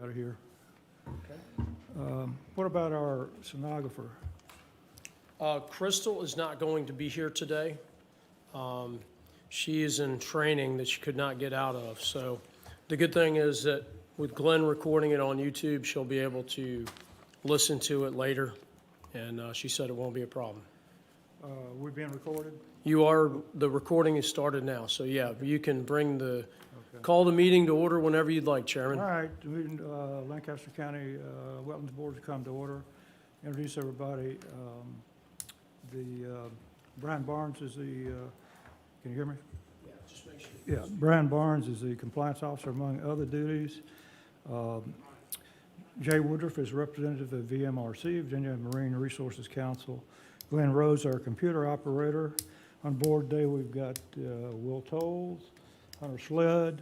out of here. What about our sonographer? Crystal is not going to be here today. She is in training that she could not get out of. So the good thing is that with Glenn recording it on YouTube, she'll be able to listen to it later. And she said it won't be a problem. We're being recorded? The recording is started now. So yeah, you can call the meeting to order whenever you'd like, Chairman. All right, the meeting, Lancaster County Wetlands Board has come to order. Introduce everybody. Brian Barnes is the, can you hear me? Yeah, just make sure. Yeah, Brian Barnes is the compliance officer among other duties. Jay Woodruff is representative of VMRC, Virginia Marine Resources Council. Glenn Rose, our computer operator. On board today, we've got Will Tolles, Hunter Sled,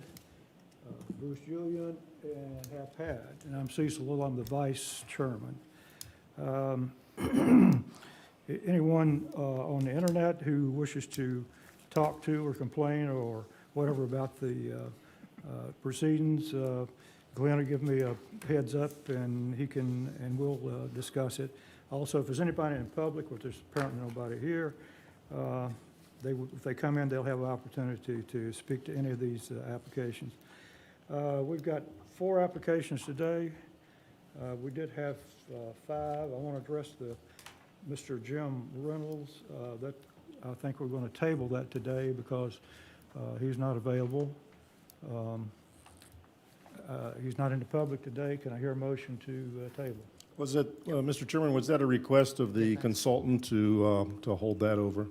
Bruce Julian, and Hap Had. And I'm Cecil Little, I'm the vice chairman. Anyone on the internet who wishes to talk to or complain or whatever about the proceedings, Glenn will give me a heads up and he can, and we'll discuss it. Also, if there's anybody in public, which there's apparently nobody here, if they come in, they'll have an opportunity to speak to any of these applications. We've got 4 applications today. We did have 5. I want to address Mr. Jim Reynolds. That I think we're going to table that today because he's not available. He's not in the public today. Can I hear a motion to table? Was it, Mr. Chairman, was that a request of the consultant to hold that over?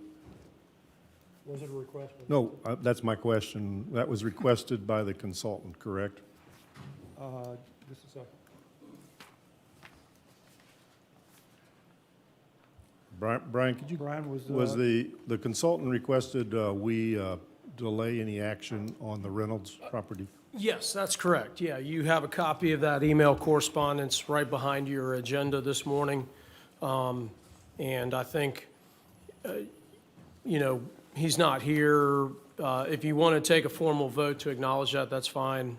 Was it a request? No, that's my question. That was requested by the consultant, correct? Just a second. Brian, could you, Brian was the consultant requested we delay any action on the Reynolds property? Yes, that's correct. Yeah, you have a copy of that email correspondence right behind your agenda this morning. And I think, he's not here. If you want to take a formal vote to acknowledge that, that's fine.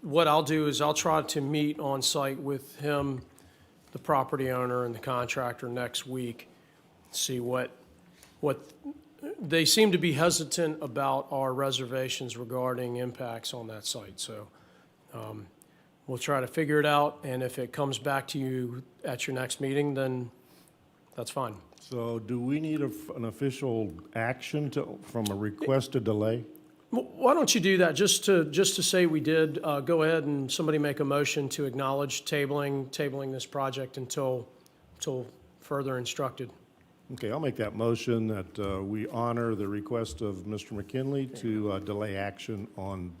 What I'll do is I'll try to meet on site with him, the property owner, and the contractor next week, see what they seem to be hesitant about our reservations regarding impacts on that site. So we'll try to figure it out, and if it comes back to you at your next meeting, then that's fine. So do we need an official action from a request to delay? Why don't you do that, just to say we did, go ahead and somebody make a motion to acknowledge tabling this project until further instructed. Okay, I'll make that motion that we honor the request of Mr. McKinley to delay action on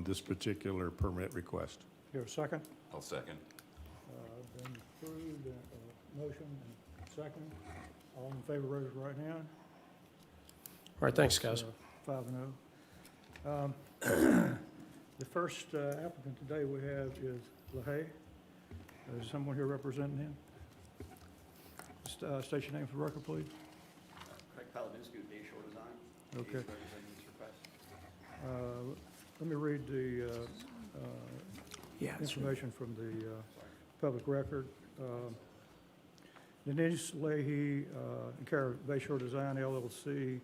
this particular permit request. Here, a second? I'll second. Been approved, motion and second. All in favor, raise your right hand. All right, thanks, guys. 5-0. The first applicant today we have is LaHaye. Is someone here representing him? State your name for the record, please. Craig Paladinsky with Bayshore Design. Okay. He's representing this request. Let me read the information from the public record. Denise Leahy, in care of Bayshore Design LLC,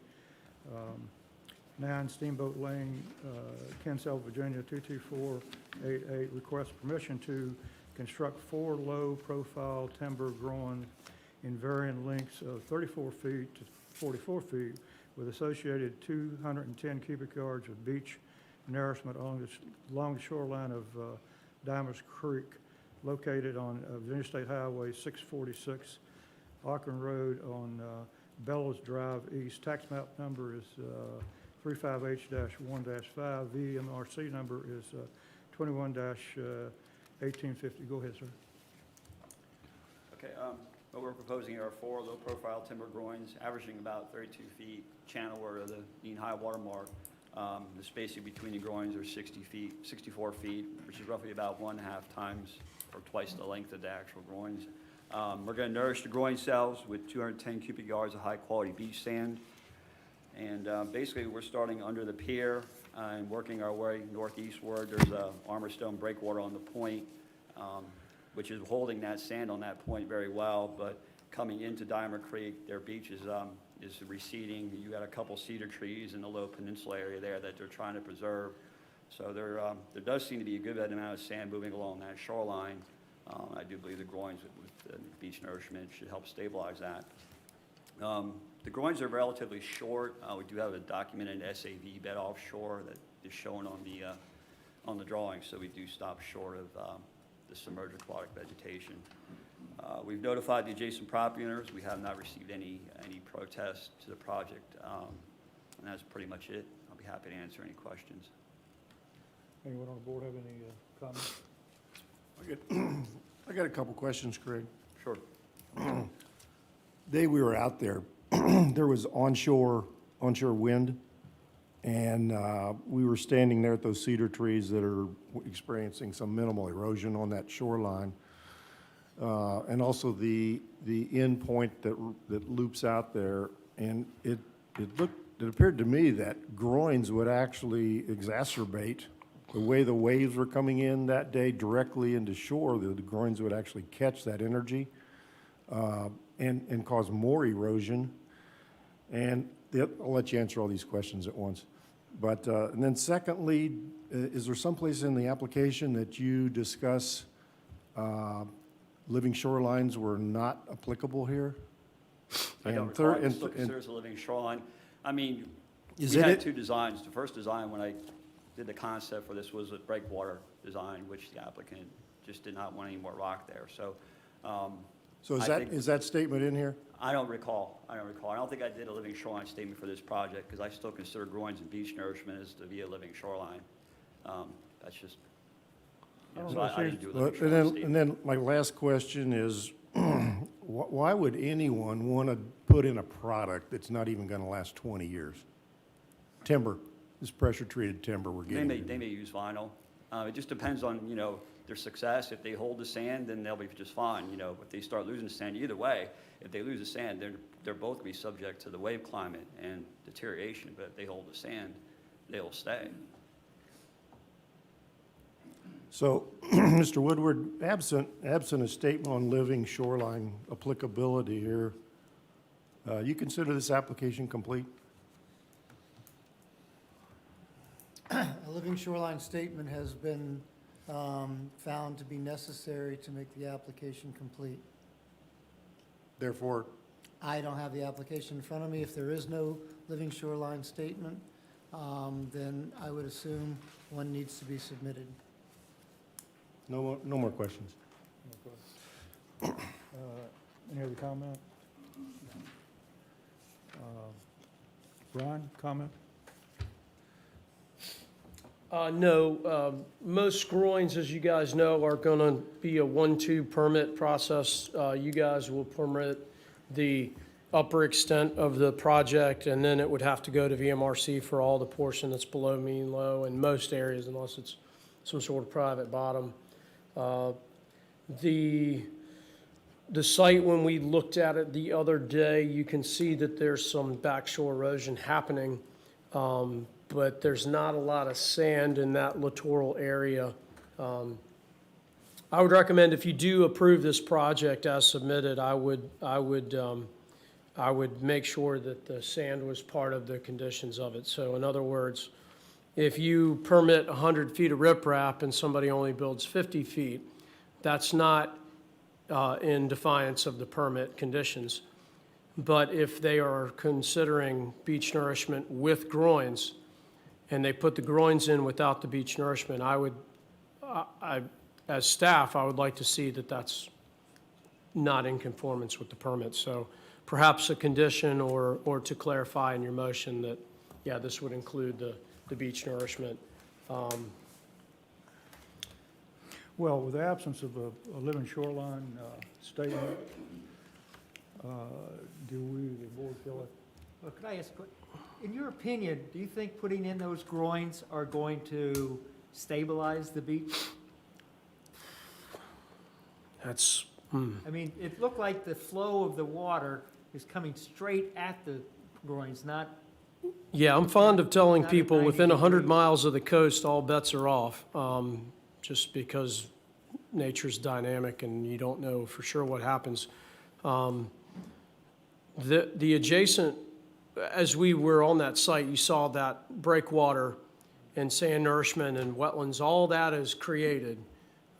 9 Steamboat Lane, Kinsale, Virginia, 22488, requests permission to construct 4 low-profile timber groins in varying lengths of 34 feet to 44 feet with associated 210 cubic yards of beach nourishment along the shoreline of Dimers Creek, located on Virginia State Highway 646, Akron Road on Bellows Drive East. Tax map number is 35H-1-5. VMRC number is 21-1850. Go ahead, sir. Okay, what we're proposing here are 4 low-profile timber groins averaging about 32 feet, channel where the mean high water mark. The spacing between the groins are 64 feet, which is roughly about 1.5 times or twice the length of the actual groins. We're going to nourish the groin cells with 210 cubic yards of high-quality beach sand. And basically, we're starting under the pier and working our way northeastward, there's a armorstone breakwater on the point, which is holding that sand on that point very well, but coming into Diamond Creek, their beach is receding. You got a couple cedar trees in the low peninsula area there that they're trying to preserve. So there does seem to be a good amount of sand moving along that shoreline. I do believe the groins with the beach nourishment should help stabilize that. The groins are relatively short. We do have a documented SAV bed offshore that is shown on the drawing, so we do stop short of the submerged aquatic vegetation. We've notified the adjacent property owners. We have not received any protests to the project, and that's pretty much it. I'll be happy to answer any questions. Anyone on the board have any comments? I got a couple questions, Craig. Sure. Day we were out there, there was onshore wind, and we were standing there at those cedar trees that are experiencing some minimal erosion on that shoreline. And also the end point that loops out there, and it appeared to me that groins would actually exacerbate the way the waves were coming in that day directly into shore. The groins would actually catch that energy and cause more erosion. And I'll let you answer all these questions at once. But and then secondly, is there someplace in the application that you discuss living shorelines were not applicable here? I don't recall. It still considers a living shoreline. I mean, we had two designs. The first design, when I did the concept for this, was a breakwater design, which the applicant just did not want any more rock there. So, so is that statement in here? I don't recall. I don't think I did a living shoreline statement for this project because I still consider groins and beach nourishment as to be a living shoreline. That's just. So I didn't do a living shoreline statement. And then my last question is, why would anyone want to put in a product that's not even going to last 20 years? Timber, this pressure-treated timber we're getting. They may use vinyl. It just depends on, their success. If they hold the sand, then they'll be just fine. If they start losing the sand, either way, if they lose the sand, they're both going to be subject to the wave climate and deterioration. But if they hold the sand, they'll stay. So, Mr. Woodward, absent a statement on living shoreline applicability here, you consider this application complete? A living shoreline statement has been found to be necessary to make the application complete. Therefore, I don't have the application in front of me. If there is no living shoreline statement, then I would assume one needs to be submitted. no more questions. Any other comment? Brian, comment? No, most groins, as you guys know, are going to be a 1-2 permit process. You guys will permit the upper extent of the project, and then it would have to go to VMRC for all the portion that's below mean low in most areas, unless it's some sort of private bottom. The site, when we looked at it the other day, you can see that there's some backshore erosion happening. But there's not a lot of sand in that littoral area. I would recommend if you do approve this project as submitted, I would make sure that the sand was part of the conditions of it. So in other words, if you permit 100 feet of riprap and somebody only builds 50 feet, that's not in defiance of the permit conditions. But if they are considering beach nourishment with groins, and they put the groins in without the beach nourishment, as staff, I would like to see that that's not in conformance with the permit. So perhaps a condition or to clarify in your motion that, yeah, this would include the beach nourishment. Well, with the absence of a living shoreline statement, do we, the board, feel it? Well, could I ask, in your opinion, do you think putting in those groins are going to stabilize the beach? That's, I mean, it looked like the flow of the water is coming straight at the groins, not Yeah, I'm fond of telling Not at people 90 within 100 degrees. miles of the coast, all bets are off, just because nature's dynamic and you don't know for sure what happens. The adjacent, as we were on that site, you saw that breakwater and sand nourishment and wetlands, all that is created.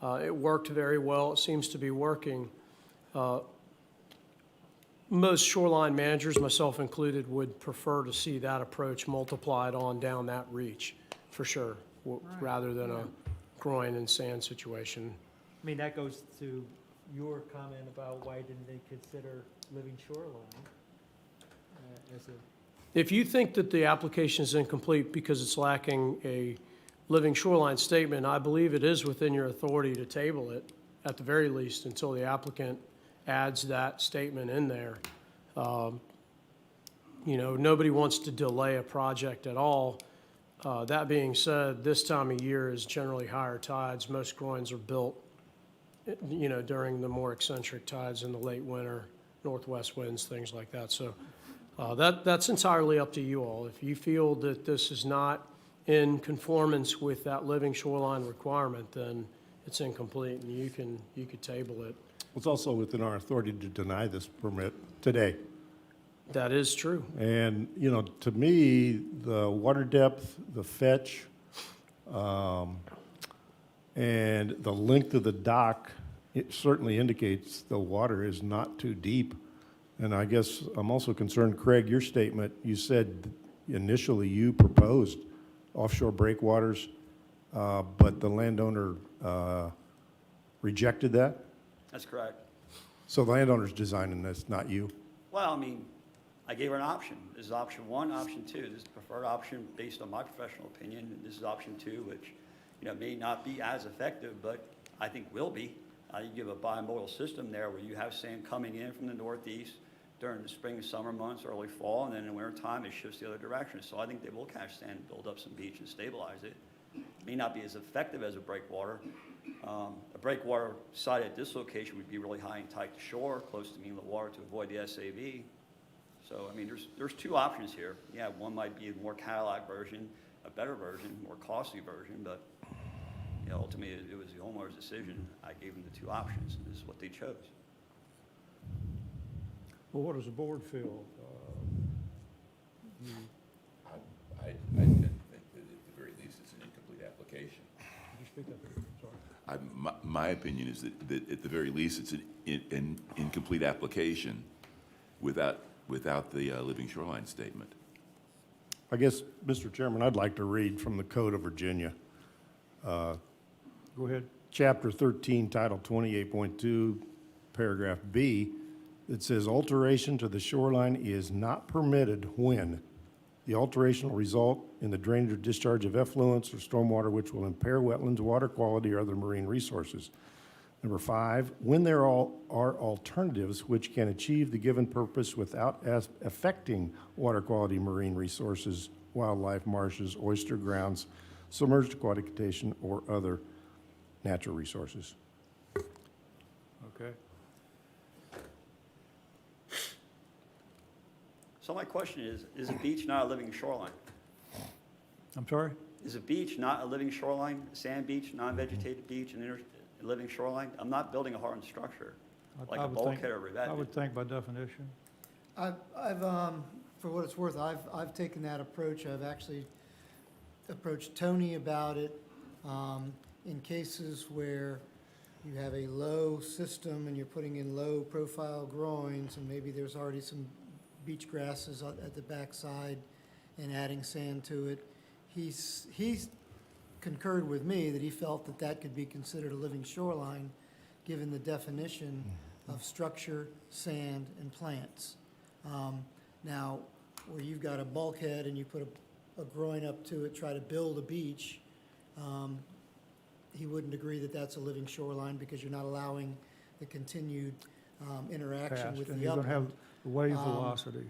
It worked very well. It seems to be working. Most shoreline managers, myself included, would prefer to see that approach multiplied on down that reach, for sure, rather than a groin and sand situation. I mean, that goes to your comment about why didn't they consider living shoreline as a, If you think that the application is incomplete because it's lacking a living shoreline statement, I believe it is within your authority to table it, at the very least, until the applicant adds that statement in there. You know, nobody wants to delay a project at all. That being said, this time of year is generally higher tides. Most groins are built, you know, during the more eccentric tides in the late winter, northwest winds, things like that. So that's entirely up to you all. If you feel that this is not in conformance with that living shoreline requirement, then it's incomplete and you could table it. It's also within our authority to deny this permit today. That is true. And, you know, to me, the water depth, the fetch, and the length of the dock, it certainly indicates the water is not too deep. And I guess I'm also concerned, Craig, your statement, you said initially you proposed offshore breakwaters, but the landowner rejected that? That's correct. So the landowner's designing this, not you? Well, I mean, I gave her an option. This is option one, option two. This is the preferred option based on my professional opinion. This is option two, which, you know, may not be as effective, but I think will be. You give a bimodal system there where you have sand coming in from the northeast during the spring and summer months, early fall, and then in the winter time, it shifts the other direction. So I think they will catch sand, build up some beach and stabilize it. May not be as effective as a breakwater. A breakwater site at this location would be really high and tight to shore, close to mean the water to avoid the SAV. So, I mean, there's two options here. Yeah, one might be a more Cadillac version, a better version, more costly version, but, you know, ultimately, it was the homeowner's decision. I gave them the two options, and this is what they chose. Well, what does the board feel? I tend to think that at the very least it's an incomplete application. Could you speak up here? Sorry. My opinion is that at the very least it's an incomplete application without the living shoreline statement. I guess, Mr. Chairman, I'd like to read from the Code of Virginia. Go ahead. Chapter 13, Title 28.2, Paragraph B, that says alteration to the shoreline is not permitted when the alteration will result in the drainage or discharge of effluents or stormwater which will impair wetlands, water quality, or other marine resources. Number 5, when there are alternatives which can achieve the given purpose without affecting water quality, marine resources, wildlife, marshes, oyster grounds, submerged aquatic vegetation, or other natural resources. Okay. So my question is a beach not a living shoreline? I'm sorry? Is a beach not a living shoreline, a sand beach, non-vegetated beach, a living shoreline? I'm not building a hardened structure, like I a would think- bulkhead or I would revetment. think by definition. I've, for what it's worth, I've taken that approach. I've actually approached Tony about it, in cases where you have a low system and you're putting in low profile groins and maybe there's already some beach grasses at the backside and adding sand to it. He's concurred with me that he felt that that could be considered a living shoreline, given the definition of structure, sand, and plants. Now, where you've got a bulkhead and you put a groin up to it, try to build a beach, he wouldn't agree that that's a living shoreline because you're not allowing the continued interaction Past, with and the you're gonna have upland. wave velocity.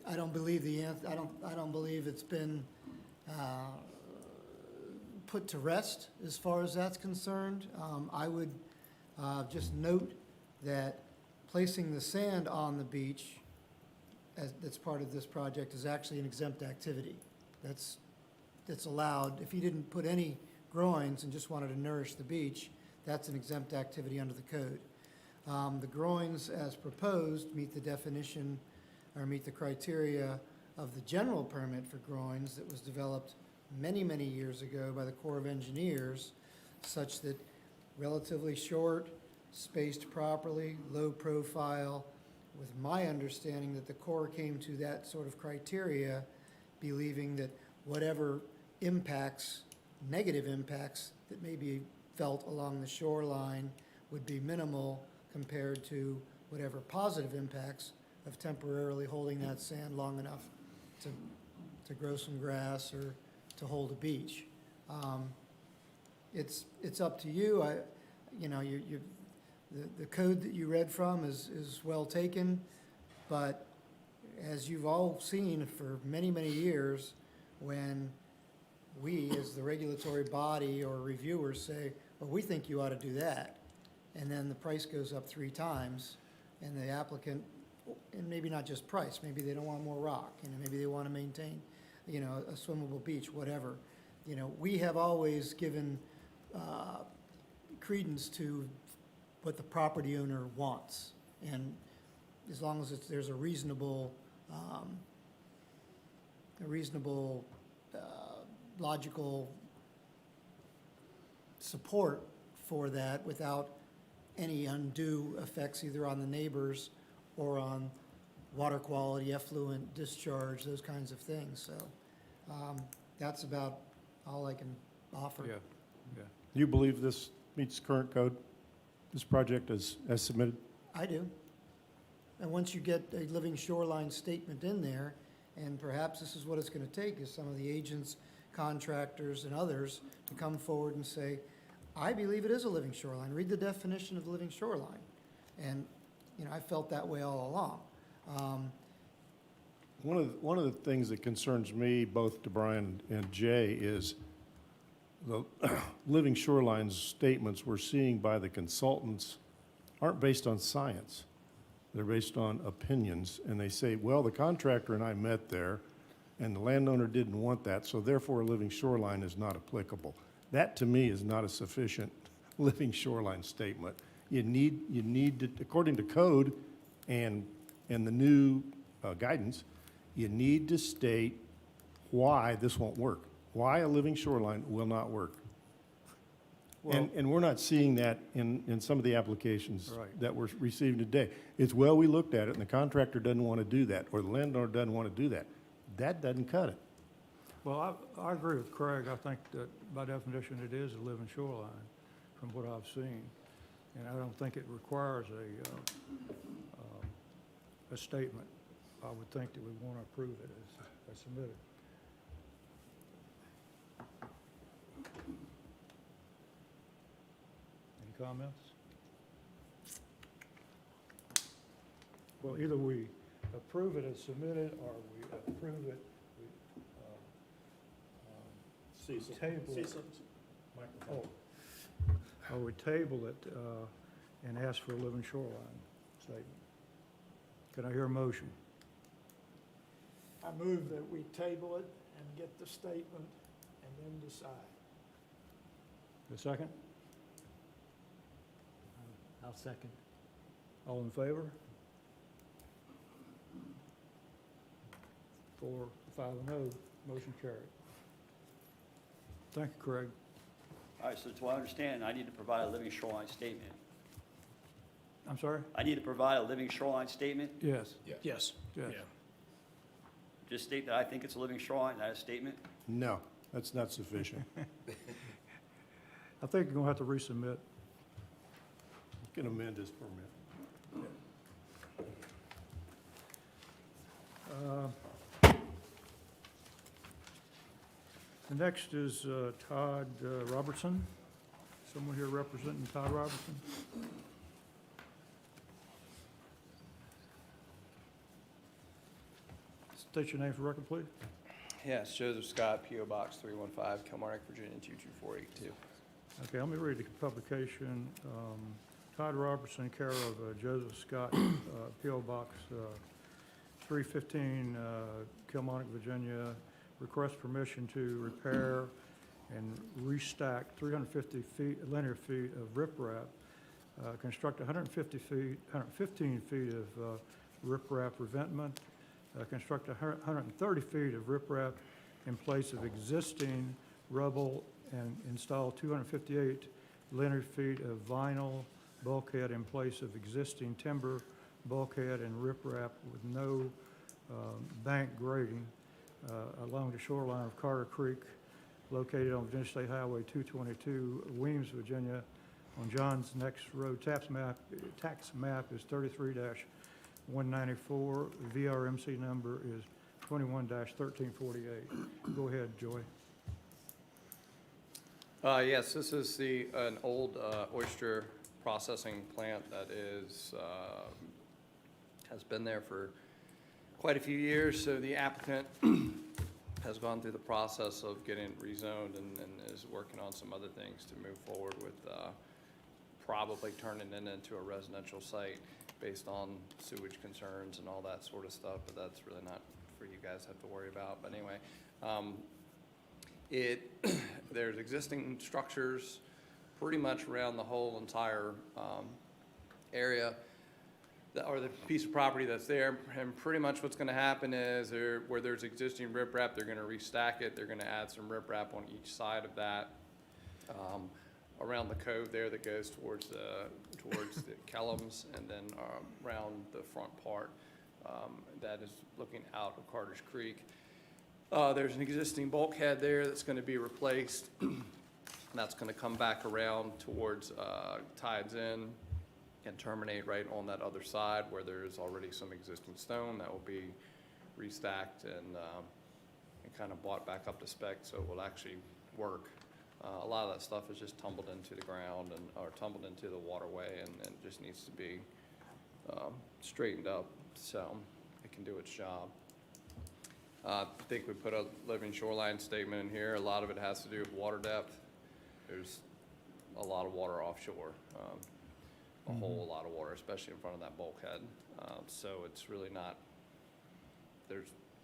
I don't believe I don't believe it's been put to rest as far as that's concerned. I would just note that placing the sand on the beach that's part of this project is actually an exempt activity. That's allowed. If you didn't put any groins and just wanted to nourish the beach, that's an exempt activity under the code. The groins, as proposed, meet the definition or meet the criteria of the general permit for groins that was developed many, many years ago by the Corps of Engineers, such that relatively short, spaced properly, low profile, with my understanding that the Corps came to that sort of criteria, believing that whatever impacts, negative impacts that may be felt along the shoreline would be minimal compared to whatever positive impacts of temporarily holding that sand long enough to grow some grass or to hold a beach. It's up to you. The code that you read from is well taken, but as you've all seen for many, many years, when we, as the regulatory body or reviewers, say, well, we think you ought to do that, and then the price goes up 3 times, and the applicant, and maybe not just price, maybe they don't want more rock, maybe they want to maintain, a swimmable beach, whatever. We have always given credence to what the property owner wants, and as long as there's a reasonable, logical support for that without any undue effects either on the neighbors or on water quality, effluent discharge, those kinds of things. So that's about all I can offer. Yeah. Do you believe this meets current code, this project as submitted? I do. And once you get a living shoreline statement in there, and perhaps this is what it's going to take, is some of the agents, contractors, and others to come forward and say, I believe it is a living shoreline. Read the definition of living shoreline. And, I felt that way all along. One of the things that concerns me, both to Brian and Jay, is the living shorelines statements we're seeing by the consultants aren't based on science. They're based on opinions, and they say, well, the contractor and I met there, and the landowner didn't want that, so therefore a living shoreline is not applicable. That, to me, is not a sufficient living shoreline statement. You need to, according to code and the new guidance, you need to state why this won't work, why a living shoreline will not work. And we're not seeing that in some of the applications Right. that we're receiving today. It's, well, we looked at it, and the contractor doesn't want to do that, or the landowner doesn't want to do that. That doesn't cut it. Well, I agree with Craig. I think that by definition, it is a living shoreline from what I've seen. And I don't think it requires a statement. I would think that we want to approve it as submitted. Any comments? Well, either we approve it as submitted or we approve it, table it. Or we table it and ask for a living shoreline statement. Can I hear a motion? I move that we table it and get the statement and then decide. A second? I'll second. All in favor? 4, 5, and 0, motion carried. Thank you, Craig. All right, so to what I understand, I need to provide a living shoreline statement. I'm sorry? I need to provide a living shoreline statement? Yes, Yes. yes. Yeah. Just state that I think it's a living shoreline, that a statement? No, that's not sufficient. I think you're gonna have to resubmit. You can amend this permit. The next is Todd Robertson. Someone here representing Todd Robertson? State your name for record, please. Yes, Joseph Scott, P.O. Box 315, Kilmarnock, Virginia 22482. Okay, let me read the publication. Todd Robertson, care of Joseph Scott, P.O. Box 315 Kilmarnock, Virginia, request permission to repair and restack 350 linear feet of riprap, construct 115 feet of riprap revetment, construct 130 feet of riprap in place of existing rubble, and install 258 linear feet of vinyl bulkhead in place of existing timber bulkhead and riprap with no bank grading along the shoreline of Carter Creek, located on Virginia State Highway 222, Weems, Virginia, on John's Next Road. Tax map is 33-194. VRMC number is 21-1348. Go ahead, Joy. Yes, this is an old oyster processing plant that has been there for quite a few years. So the applicant has gone through the process of getting it rezoned and is working on some other things to move forward with probably turning it into a residential site based on sewage concerns and all that sort of stuff, but that's really not for you guys to have to worry about. But anyway, there's existing structures pretty much around the whole entire area, or the piece of property that's there, and pretty much what's going to happen is where there's existing riprap, they're going to restack it. They're going to add some riprap on each side of that, around the cove there that goes towards the Kellums, and then around the front part that is looking out of Carter's Creek. There's an existing bulkhead there that's going to be replaced. That's going to come back around towards Tides End and terminate right on that other side where there's already some existing stone that will be restacked and kind of brought back up to spec, so it will actually work. A lot of that stuff is just tumbled into the ground or tumbled into the waterway, and just needs to be straightened up so it can do its job. I think we put a living shoreline statement in here. A lot of it has to do with water depth. There's a lot of water offshore, a whole lot of water, especially in front of that bulkhead. So it's really not,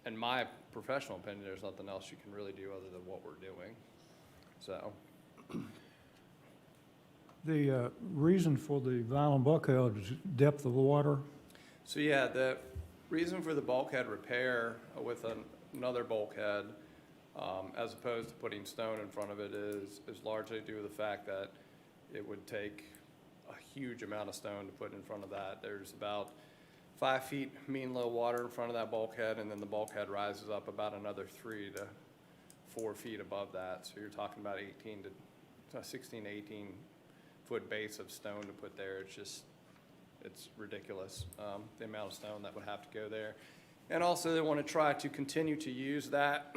in my professional opinion, there's nothing else you can really do other than what we're doing. So. The reason for the vinyl bulkhead is depth of water. So yeah, the reason for the bulkhead repair with another bulkhead, as opposed to putting stone in front of it, is largely due to the fact that it would take a huge amount of stone to put in front of that. There's about 5 feet mean low water in front of that bulkhead, and then the bulkhead rises up about another 3 to 4 feet above that. So you're talking about 16 to 18 foot base of stone to put there. It's ridiculous, the amount of stone that would have to go there. And also they want to try to continue to use that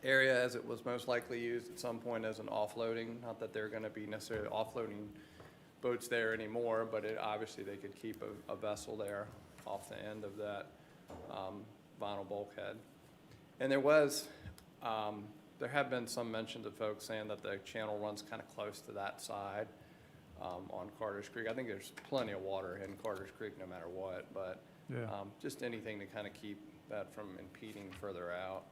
area as it was most likely used at some point as an offloading. Not that they're going to be necessarily offloading boats there anymore, but obviously they could keep a vessel there off the end of that vinyl bulkhead. And there have been some mentions of folks saying that the channel runs kind of close to that side on Carter's Creek. I think there's plenty of water in Carter's Creek no matter what, but Yeah. just anything to kind of keep that from impeding further out.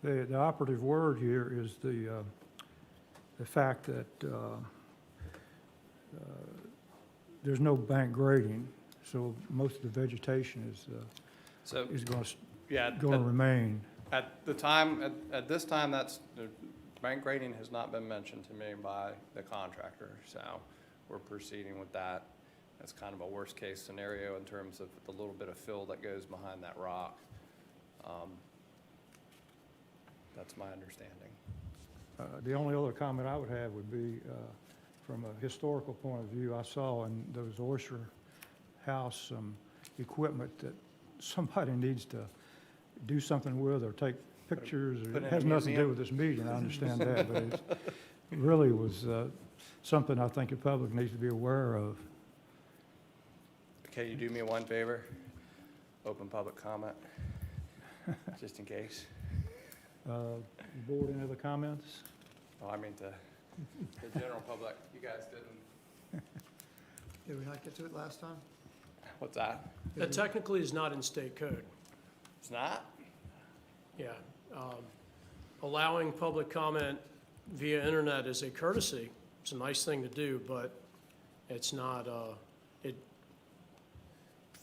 The operative word here is the fact that there's no bank grading, so most of the vegetation is going to remain. At this time, the bank grading has not been mentioned to me by the contractor, so we're proceeding with that. That's kind of a worst-case scenario in terms of the little bit of fill that goes behind that rock. That's my understanding. The only other comment I would have would be, from a historical point of view, I saw in those oyster house some equipment that somebody needs to do something with or take pictures. Put in It a has nothing to do museum. with this meeting, I understand that, but it really was something I think the public needs to be aware of. Okay, you do me one favor? Open public comment, just in case. Board, any other comments? Oh, I mean the general public. You guys didn't. Did we not get to it last time? What's that? That technically is not in state code. It's not? Yeah. Allowing public comment via internet is a courtesy. It's a nice thing to do, but it's not,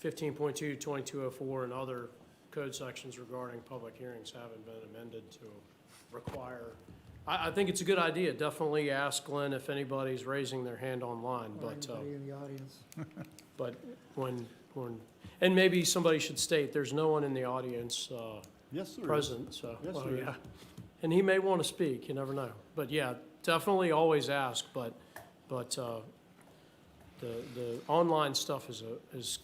15.2, 2204, and other code sections regarding public hearings haven't been amended to require. I think it's a good idea. Definitely ask Glenn if anybody's raising their hand online, Or but, anybody in the audience. but when, and maybe somebody should state, there's no one in the audience, Yes, sir. present, so, Yes, well, there is. yeah. And he may want to speak, you never know. But yeah, definitely always ask, but, the online stuff is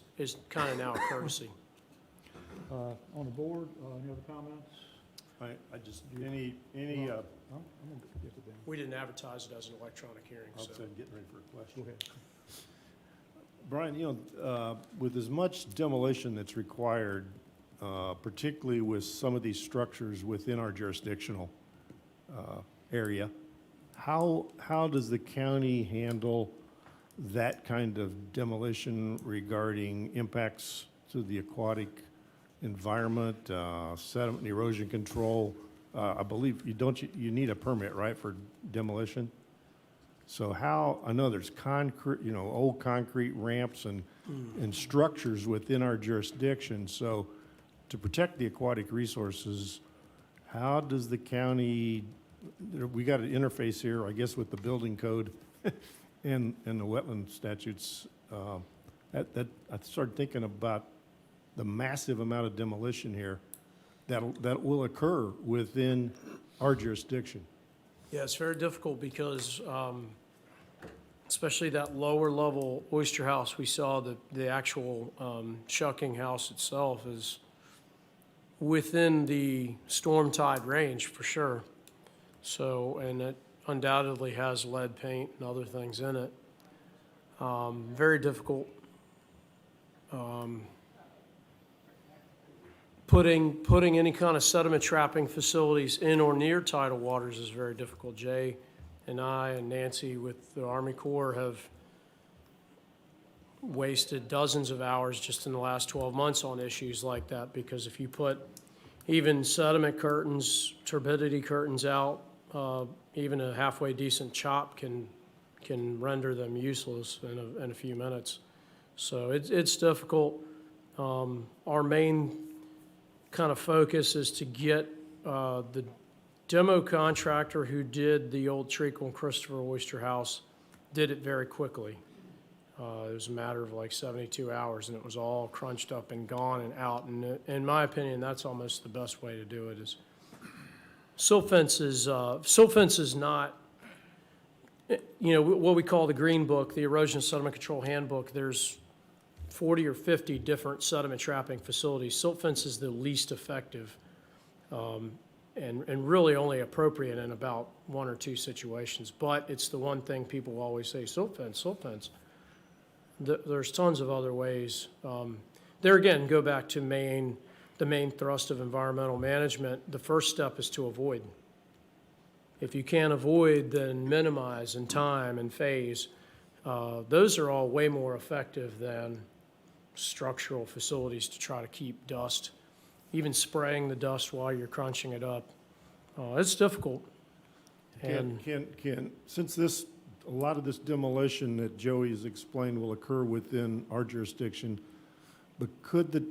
kind of now a courtesy. On the board, any other comments? I just, I'm any, gonna get to them. We didn't advertise it as an electronic hearing, I'll so. say, getting ready for a Go question. ahead. Brian, with as much demolition that's required, particularly with some of these structures within our jurisdictional area, how does the county handle that kind of demolition regarding impacts to the aquatic environment, sediment and erosion control? I believe you need a permit, right, for demolition? So I know there's concrete, old concrete ramps and structures within our jurisdiction. So to protect the aquatic resources, how does the county, we got an interface here, I guess, with the building code and the wetland statutes. I started thinking about the massive amount of demolition here that will occur within our jurisdiction. Yeah, it's very difficult because, especially that lower level oyster house, we saw the actual shucking house itself is within the storm tide range for sure. So, and it undoubtedly has lead paint and other things in it. Very difficult. Putting any kind of sediment trapping facilities in or near tidal waters is very difficult. Jay and I and Nancy with the Army Corps have wasted dozens of hours just in the last 12 months on issues like that, because if you put even sediment curtains, turbidity curtains out, even a halfway decent chop can render them useless in a few minutes. So it's difficult. Our main kind of focus is to get the demo contractor who did the old Treacle and Christopher Oyster House did it very quickly. It was a matter of like 72 hours, and it was all crunched up and gone and out. And in my opinion, that's almost the best way to do it. Is silt fence is not, what we call the Green Book, the Erosion and Sediment Control Handbook. There's 40 or 50 different sediment trapping facilities. Silt fence is the least effective, and really only appropriate in about one or two situations. But it's the one thing people always say, silt fence, silt fence. There's tons of other ways. There again, go back to the main thrust of environmental management. The first step is to avoid. If you can't avoid, then minimize in time and phase. Those are all way more effective than structural facilities to try to keep dust, even spraying the dust while you're crunching it up. It's difficult. And Since a lot of this demolition that Joey has explained will occur within our jurisdiction, but could the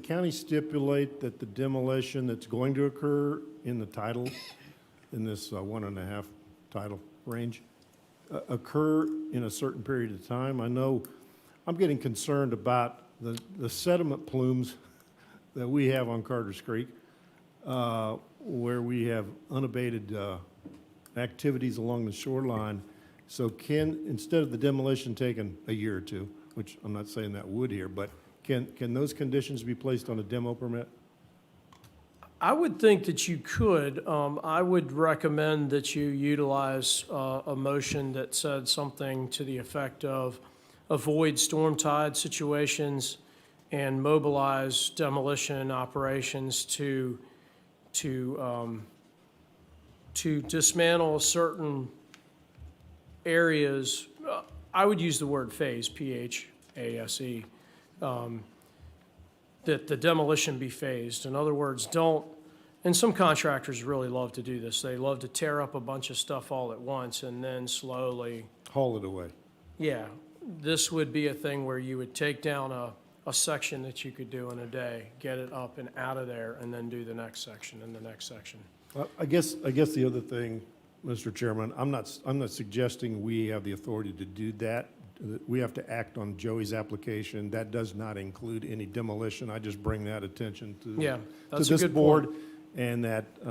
county stipulate that the demolition that's going to occur in the tidal, in this 1.5 tidal range, occur in a certain period of time? I know I'm getting concerned about the sediment plumes that we have on Carter's Creek, where we have unabated activities along the shoreline. So instead of the demolition taking a year or two, which I'm not saying that would here, but can those conditions be placed on a demo permit? I would think that you could. I would recommend that you utilize a motion that said something to the effect of avoid storm tide situations and mobilize demolition operations to dismantle certain areas. I would use the word phase, P-H-A-S-E, that the demolition be phased. In other words, don't, and some contractors really love to do this. They love to tear up a bunch of stuff all at once and then slowly, Haul it away. yeah. This would be a thing where you would take down a section that you could do in a day, get it up and out of there, and then do the next section and the next section. I guess the other thing, Mr. Chairman, I'm not suggesting we have the authority to do that. We have to act on Joey's application. That does not include any demolition. I just bring that attention to Yeah, to that's a this good board, point. and that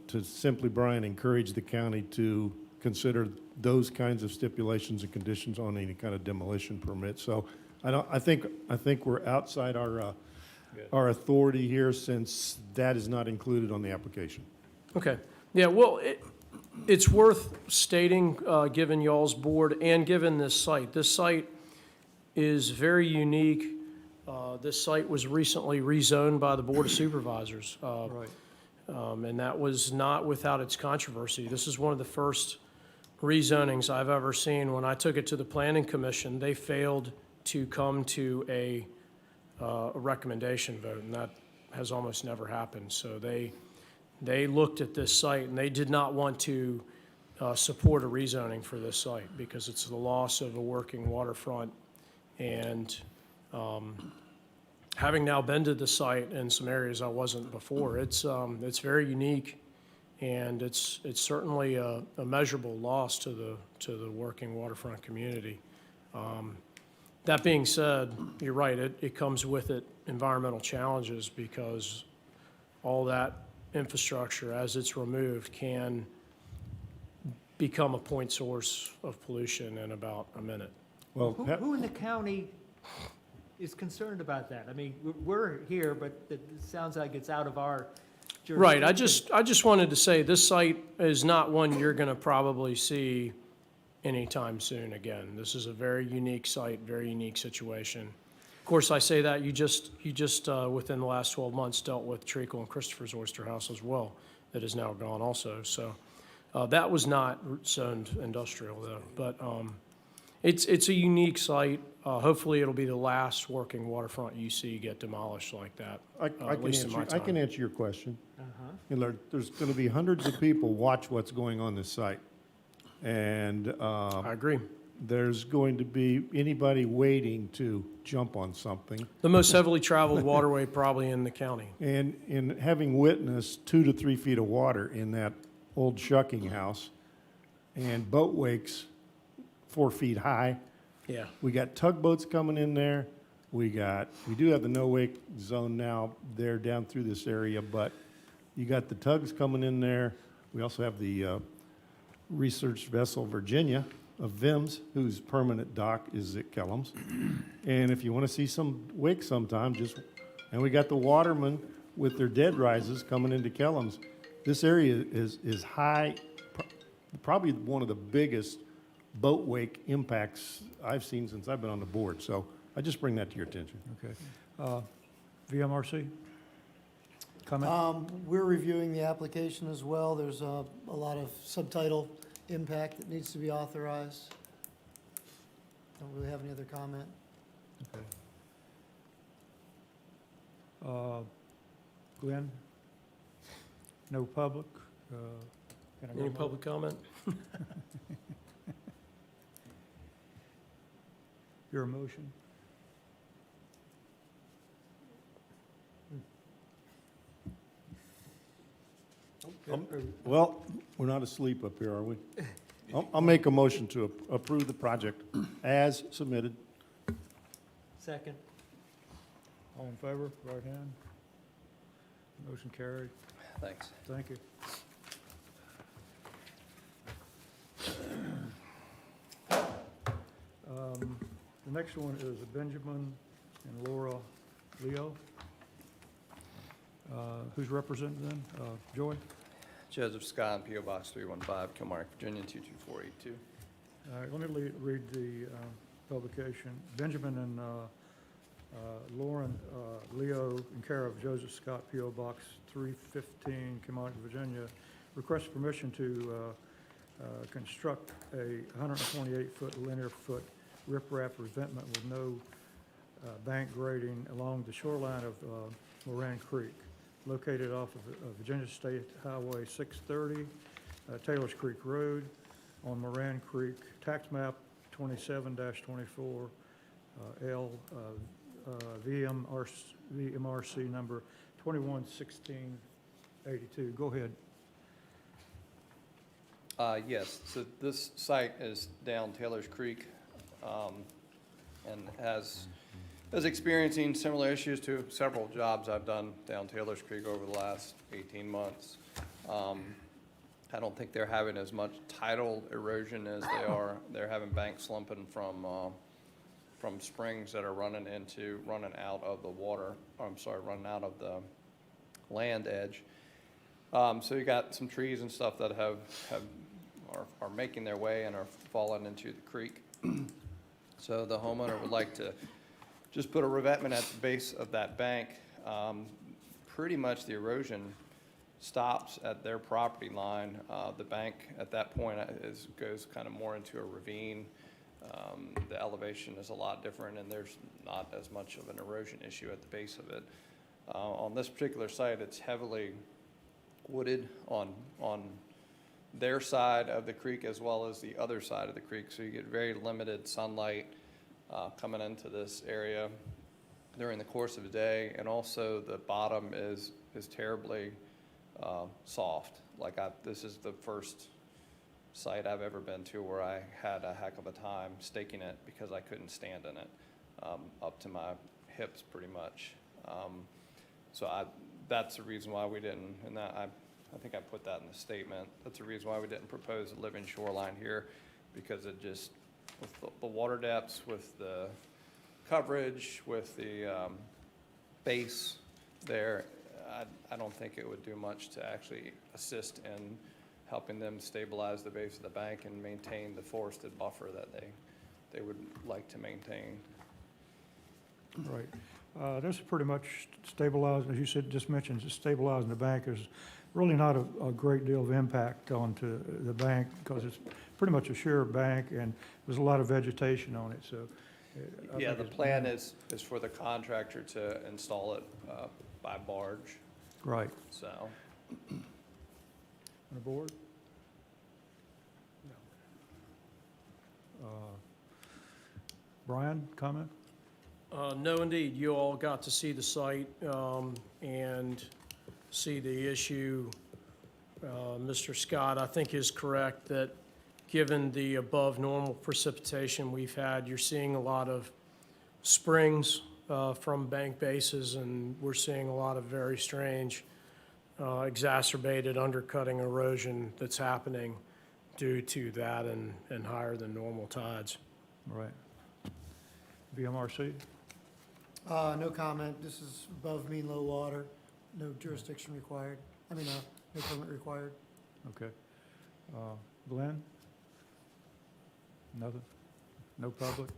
to simply, Brian, encourage the county to consider those kinds of stipulations and conditions on any kind of demolition permit. So I think we're outside our authority here, since that is not included on the application. Okay, yeah, well, it's worth stating, given y'all's board and given this site. This site is very unique. This site was recently rezoned by the Board of Supervisors. Right. And that was not without its controversy. This is one of the first rezonings I've ever seen. When I took it to the Planning Commission, they failed to come to a recommendation vote, and that has almost never happened. So they looked at this site, and they did not want to support a rezoning for this site because it's the loss of a working waterfront. And having now been to the site in some areas I wasn't before, it's very unique, and it's certainly a measurable loss to the working waterfront community. That being said, you're right, it comes with it environmental challenges, because all that infrastructure, as it's removed, can become a point source of pollution in about a minute. Well, Who in the county is concerned about that? I mean, we're here, but it sounds like it's out of our jurisdiction. Right, I just wanted to say, this site is not one you're gonna probably see anytime soon again. This is a very unique site, very unique situation. Of course, I say that, you just within the last 12 months dealt with Treacle and Christopher's Oyster House as well, that is now gone also. So that was not zoned industrial though, but it's a unique site. Hopefully it'll be the last working waterfront you see get demolished like that, at least in my I can time. answer your question. Uh-huh. You know, there's going to be hundreds of people watch what's going on this site. And I agree. there's going to be anybody waiting to jump on something. The most heavily traveled waterway probably in the county. And in having witnessed 2 to 3 feet of water in that old shucking house, and boat wakes 4 feet high, Yeah. we got tugboats coming in there. We do have the no-wake zone now there down through this area, but you got the tugs coming in there. We also have the research vessel Virginia of VIMS, whose permanent dock is at Kellums. And if you want to see some wake sometime, and we got the watermen with their dead rises coming into Kellums. This area is high, probably one of the biggest boat wake impacts I've seen since I've been on the board. So I just bring that to your attention. Okay. VMRC? Comment? We're reviewing the application as well. There's a lot of subtitle impact that needs to be authorized. Don't really have any other comment. Okay. Glenn? No public? Can I go Any now? public comment? Your motion? Well, we're not asleep up here, are we? I'll make a motion to approve the project as submitted. Second. All in favor, right hand? Motion carried. Thanks. Thank you. The next one is Benjamin and Laura Leo. Who's representing them? Joy? Joseph Scott, P.O. Box 315, Kilmarnock, Virginia 22482. All right, let me read the publication. Benjamin and Lauren Leo, in care of Joseph Scott, P.O. Box 315, Kilmarnock, Virginia, request permission to construct a 128-foot linear foot riprap revetment with no bank grading along the shoreline of Moran Creek, located off of Virginia State Highway 630, Taylor's Creek Road on Moran Creek, tax map 27-24, L VMRC number 211682. Go ahead. Yes, so this site is down Taylor's Creek, and is experiencing similar issues to several jobs I've done down Taylor's Creek over the last 18 months. I don't think they're having as much tidal erosion as they're having bank slumping from springs that are running out of the water, running out of the land edge. So you got some trees and stuff that are making their way and are falling into the creek. So the homeowner would like to just put a revetment at the base of that bank. Pretty much the erosion stops at their property line. The bank at that point goes kind of more into a ravine. The elevation is a lot different, and there's not as much of an erosion issue at the base of it. On this particular site, it's heavily wooded on their side of the creek as well as the other side of the creek, so you get very limited sunlight coming into this area during the course of the day, and also the bottom is terribly soft. This is the first site I've ever been to where I had a heck of a time staking it because I couldn't stand in it up to my hips pretty much. That's the reason why we didn't, and I think I put that in the statement. That's the reason why we didn't propose a living shoreline here, because it just, with the water depths, with the coverage, with the base there, I don't think it would do much to actually assist in helping them stabilize the base of the bank and maintain the forested buffer that they would like to maintain. Right. This is pretty much stabilizing, as you said, just mentioned, stabilizing the bank. There's really not a great deal of impact onto the bank because it's pretty much a sheer bank and there's a lot of vegetation on it, so. I Yeah, think the it's- plan is for the contractor to install it by barge, Right. so. On the board? No. Brian, comment? No, indeed. You all got to see the site and see the issue. Mr. Scott, I think, is correct that given the above normal precipitation we've had, you're seeing a lot of springs from bank bases, and we're seeing a lot of very strange exacerbated undercutting erosion that's happening due to that and higher than normal tides. Right. VMRC? No comment. This is above mean low water, no jurisdiction required. No permit required. Okay. Glenn? Nothing? No public?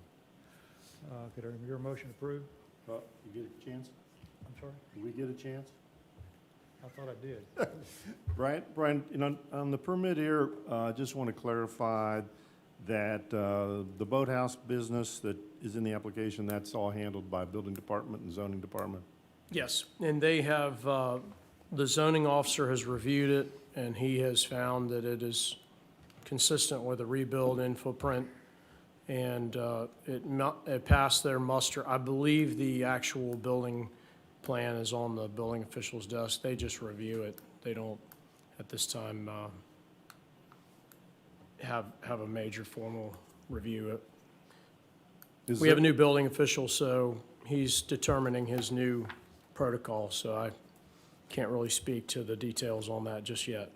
Could I hear a motion approved? You get a chance? I'm sorry? Did we get a chance? I thought I did. Brian, on the permit here, I just want to clarify that the boathouse business that is in the application, that's all handled by building department and zoning department? Yes, and they have, the zoning officer has reviewed it, and he has found that it is consistent with a rebuild in footprint, and it passed their muster. I believe the actual building plan is on the building official's desk. They just review it. They don't, at this time, have a major formal review. We have a new building official, so he's determining his new protocol, so I can't really speak to the details on that just yet.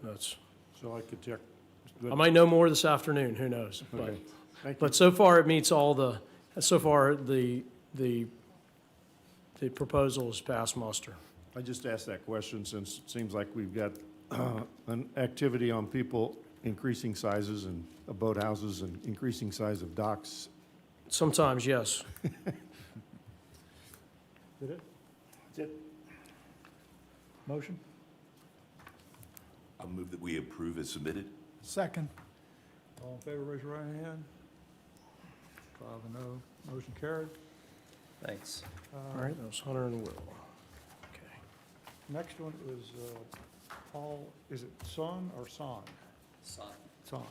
So I could check. I might know more this afternoon, who knows? Okay, thank you. But so far, it meets all the, so far, the proposal has passed muster. I just asked that question since it seems like we've got an activity on people increasing sizes and of boathouses and increasing size of docks. Sometimes, yes. Did it? That's it. Motion? I'll move that we approve as submitted. Second. All in favor, raise your right hand. 5-0, motion carried. Thanks. All right, that was Hunter and Will. Okay. Next one is Paul, is it Son or Son? Son. Son.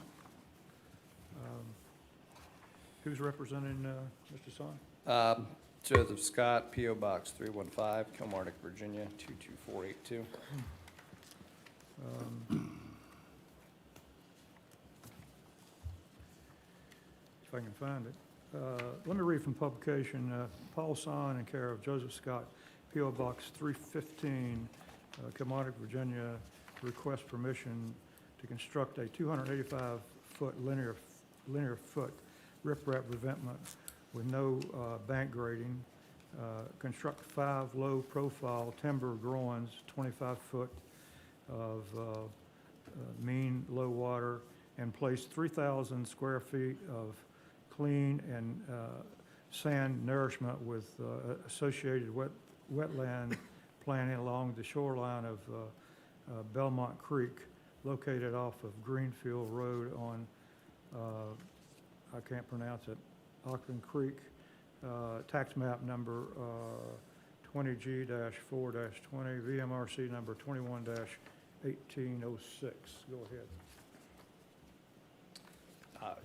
Who's representing Mr. Son? Joseph Scott, P.O. Box 315, Kilmarnock, Virginia, 22482. If I can find it. Let me read from publication, Paul Son in care of Joseph Scott, P.O. Box 315, Kilmarnock, Virginia, request permission to construct a 285-foot linear foot riprap revetment with no bank grading. Construct 5 low-profile timber groins, 25 foot of mean low water, and place 3,000 square feet of clean and sand nourishment with associated wetland planting along the shoreline of Belmont Creek, located off of Greenfield Road on, I can't pronounce it, Auckland Creek, tax map number 20G-4-20, VMRC number 21-1806. Go ahead.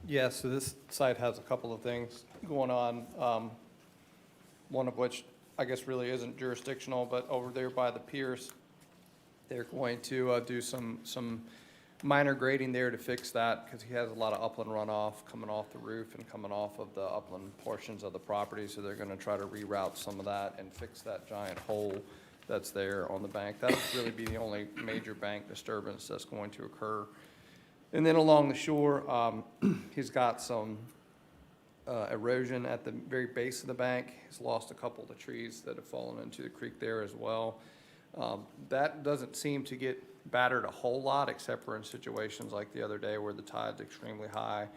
Yeah, so this site has a couple of things going on, one of which I guess really isn't jurisdictional, but over there by the piers, they're going to do some minor grading there to fix that, because he has a lot of upland runoff coming off the roof and coming off of the upland portions of the property, so they're gonna try to reroute some of that and fix that giant hole that's there on the bank. That'll really be the only major bank disturbance that's going to occur. And then along the shore, he's got some erosion at the very base of the bank. He's lost a couple of the trees that have fallen into the creek there as well. That doesn't seem to get battered a whole lot, except for in situations like the other day where the tide's extremely high,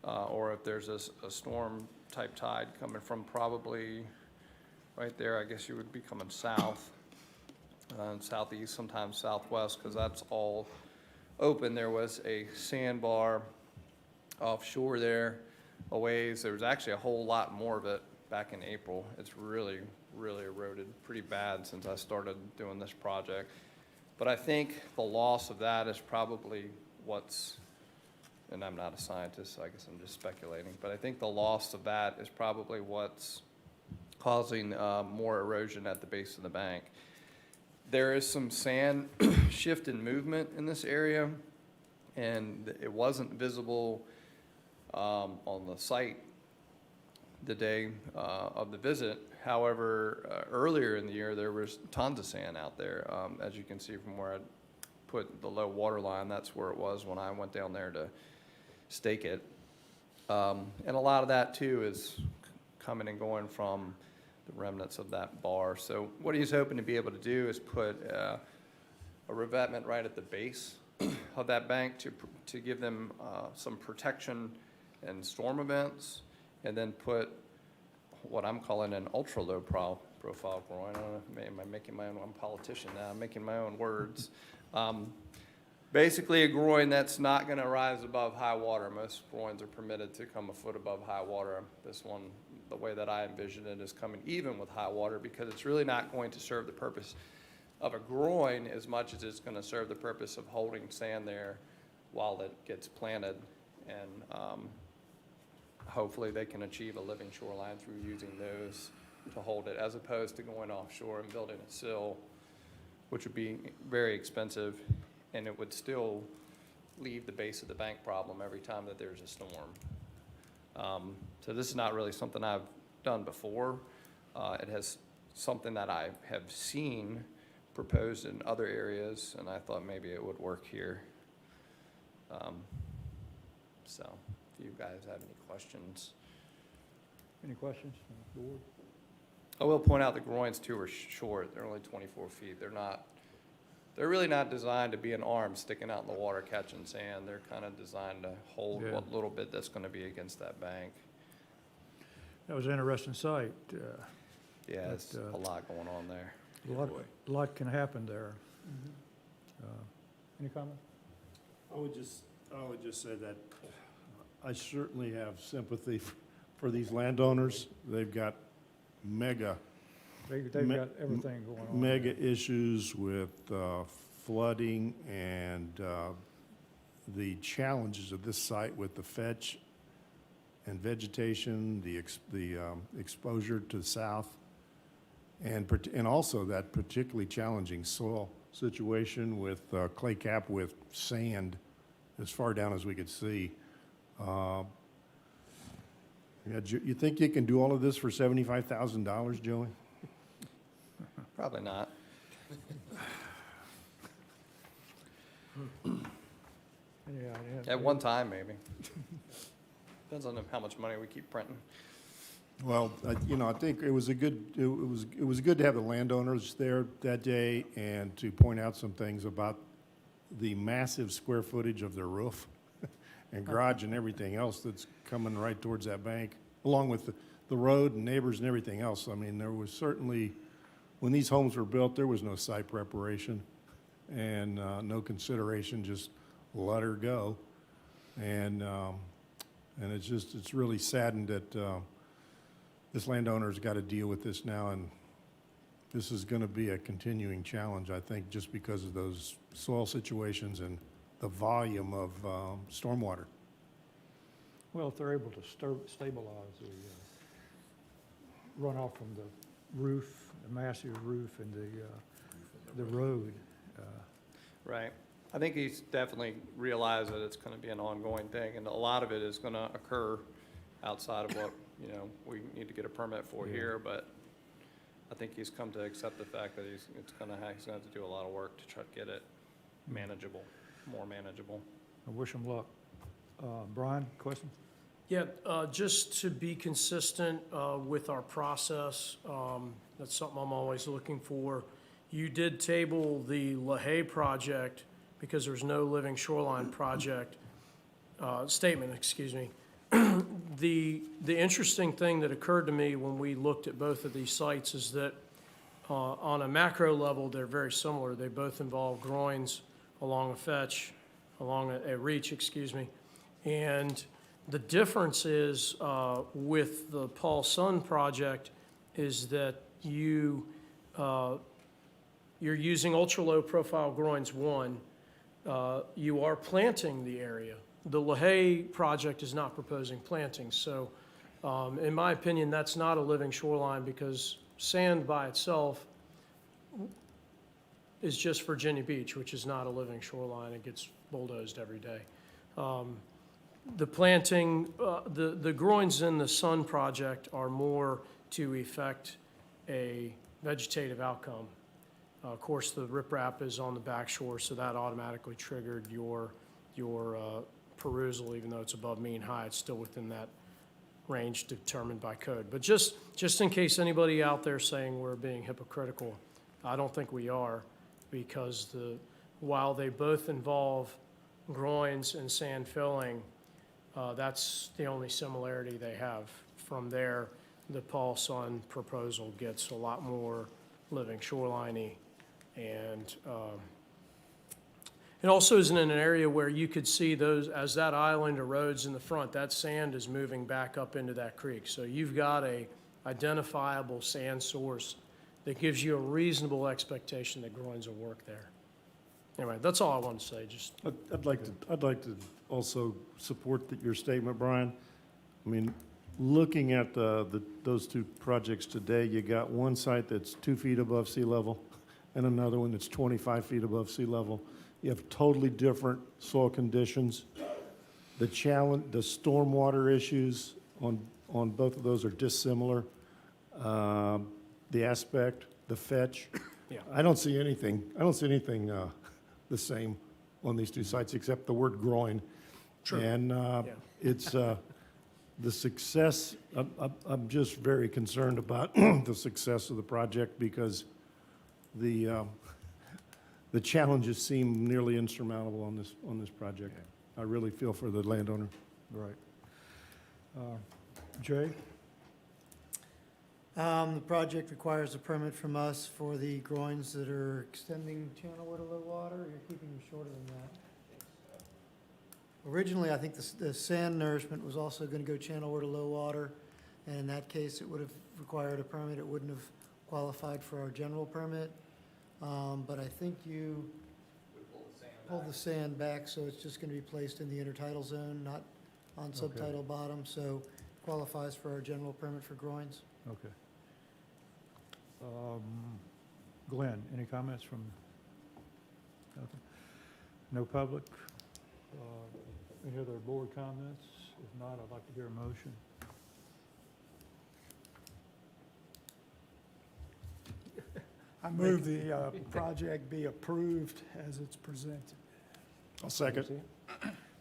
or if there's a storm-type tide coming from probably right there. I guess you would be coming south, and southeast, sometimes southwest, because that's all open. There was a sandbar offshore there a ways. There was actually a whole lot more of it back in April. It's really eroded pretty bad since I started doing this project. But I think the loss of that is probably what's, and I'm not a scientist, so I guess I'm just speculating, but I think the loss of that is probably what's causing more erosion at the base of the bank. There is some sand shift in movement in this area, and it wasn't visible on the site the day of the visit. However, earlier in the year, there was tons of sand out there. As you can see from where I put the low water line, that's where it was when I went down there to stake it. And a lot of that too is coming and going from the remnants of that bar. So what he's hoping to be able to do is put a revetment right at the base of that bank to give them some protection in storm events, and then put what I'm calling an ultra-low profile groin. I don't know, am I making my own, I'm a politician now, I'm making my own words. Basically a groin that's not gonna rise above high water. Most groins are permitted to come a foot above high water. This one, the way that I envision it, is coming even with high water, because it's really not going to serve the purpose of a groin as much as it's gonna serve the purpose of holding sand there while it gets planted. And hopefully they can achieve a living shoreline through using those to hold it, as opposed to going offshore and building a sill, which would be very expensive, and it would still leave the base of the bank problem every time that there's a storm. So this is not really something I've done before. It has something that I have seen proposed in other areas, and I thought maybe it would work here. So if you guys have any questions. Any questions from the board? I will point out the groins too are short. They're only 24 feet. They're really not designed to be an arm sticking out in the water catching sand. They're kind of designed to hold Yeah. what little bit that's going to be against that bank. That was an interesting sight. Yeah, But, it's a lot going on there. A lot can happen there. Any comment? I would just say that I certainly have sympathy for these landowners. They've got mega, They've Me- got everything going on. mega issues with flooding and the challenges of this site with the fetch and vegetation, the exposure to the south, and also that particularly challenging soil situation with clay cap with sand as far down as we could see. Yeah, you think you can do all of this for $75,000, Joey? Probably not. Yeah, At one time, maybe. Depends on how much money we keep printing. Well, I think it was good to have the landowners there that day and to point out some things about the massive square footage of their roof and garage and everything else that's coming right towards that bank, along with the road and neighbors and everything else. I mean, there was certainly, when these homes were built, there was no site preparation and no consideration, just let her go. And it's really saddened that this landowner's got to deal with this now, and this is going to be a continuing challenge, I think, just because of those soil situations and the volume of stormwater. well, if they're able to stabilize the runoff from the roof, the massive roof and the road. Right. I think he's definitely realized that it's going to be an ongoing thing, and a lot of it is going to occur outside of what, we need to get a permit for Yeah. here, but I think he's come to accept the fact that he's going to have to do a lot of work to try to get it manageable, more manageable. I wish them luck. Brian, question? Yeah, just to be consistent with our process, that's something I'm always looking for. You did table the LaHaye project because there's no living shoreline project, statement, excuse me. The interesting thing that occurred to me when we looked at both of these sites is that on a macro level, they're very similar. They both involve groins along a fetch, along a reach, excuse me. And the difference is with the Paul Sun project is that you're using ultra-low profile groins, one. You are planting the area. The LaHaye project is not proposing planting. So in my opinion, that's not a living shoreline because sand by itself is just Virginia Beach, which is not a living shoreline. It gets bulldozed every day. The planting, the groins in the Sun project are more to effect a vegetative outcome. Of course, the riprap is on the back shore, so that automatically triggered your perusal, even though it's above mean high, it's still within that range determined by code. But just in case anybody out there saying we're being hypocritical, I don't think we are, because while they both involve groins and sand filling, that's the only similarity they have. From there, the Paul Sun proposal gets a lot more living shoreline-y, and it also is in an area where you could see those, as that island erodes in the front, that sand is moving back up into that creek. So you've got a identifiable sand source that gives you a reasonable expectation that groins will work there. Anyway, that's all I wanted to say, just. I'd like to also support your statement, Brian. I mean, looking at those two projects today, you got one site that's 2 feet above sea level and another one that's 25 feet above sea level. You have totally different soil conditions. The stormwater issues on both of those are dissimilar. The aspect, the fetch. Yeah. I don't see anything the same on these two sites except the word groin. True. And it's the success. I'm just very concerned about the success of the project because the challenges seem nearly insurmountable on this project. I really feel for the landowner. Right. Jay? The project requires a permit from us for the groins that are extending channelward to low water. You're keeping them shorter than that. Originally, I think the sand nourishment was also going to go channelward to low water. And in that case, it would have required a permit. It wouldn't have qualified for our general permit. But I think you pulled the sand back, so it's just going to be placed in the intertidal zone, not on subtidal bottom, so qualifies for our general permit for groins. Okay. Glenn, any comments from? Nothing? No public? Any other board comments? If not, I'd like to hear a motion. I move the project be approved as it's presented. I'll second.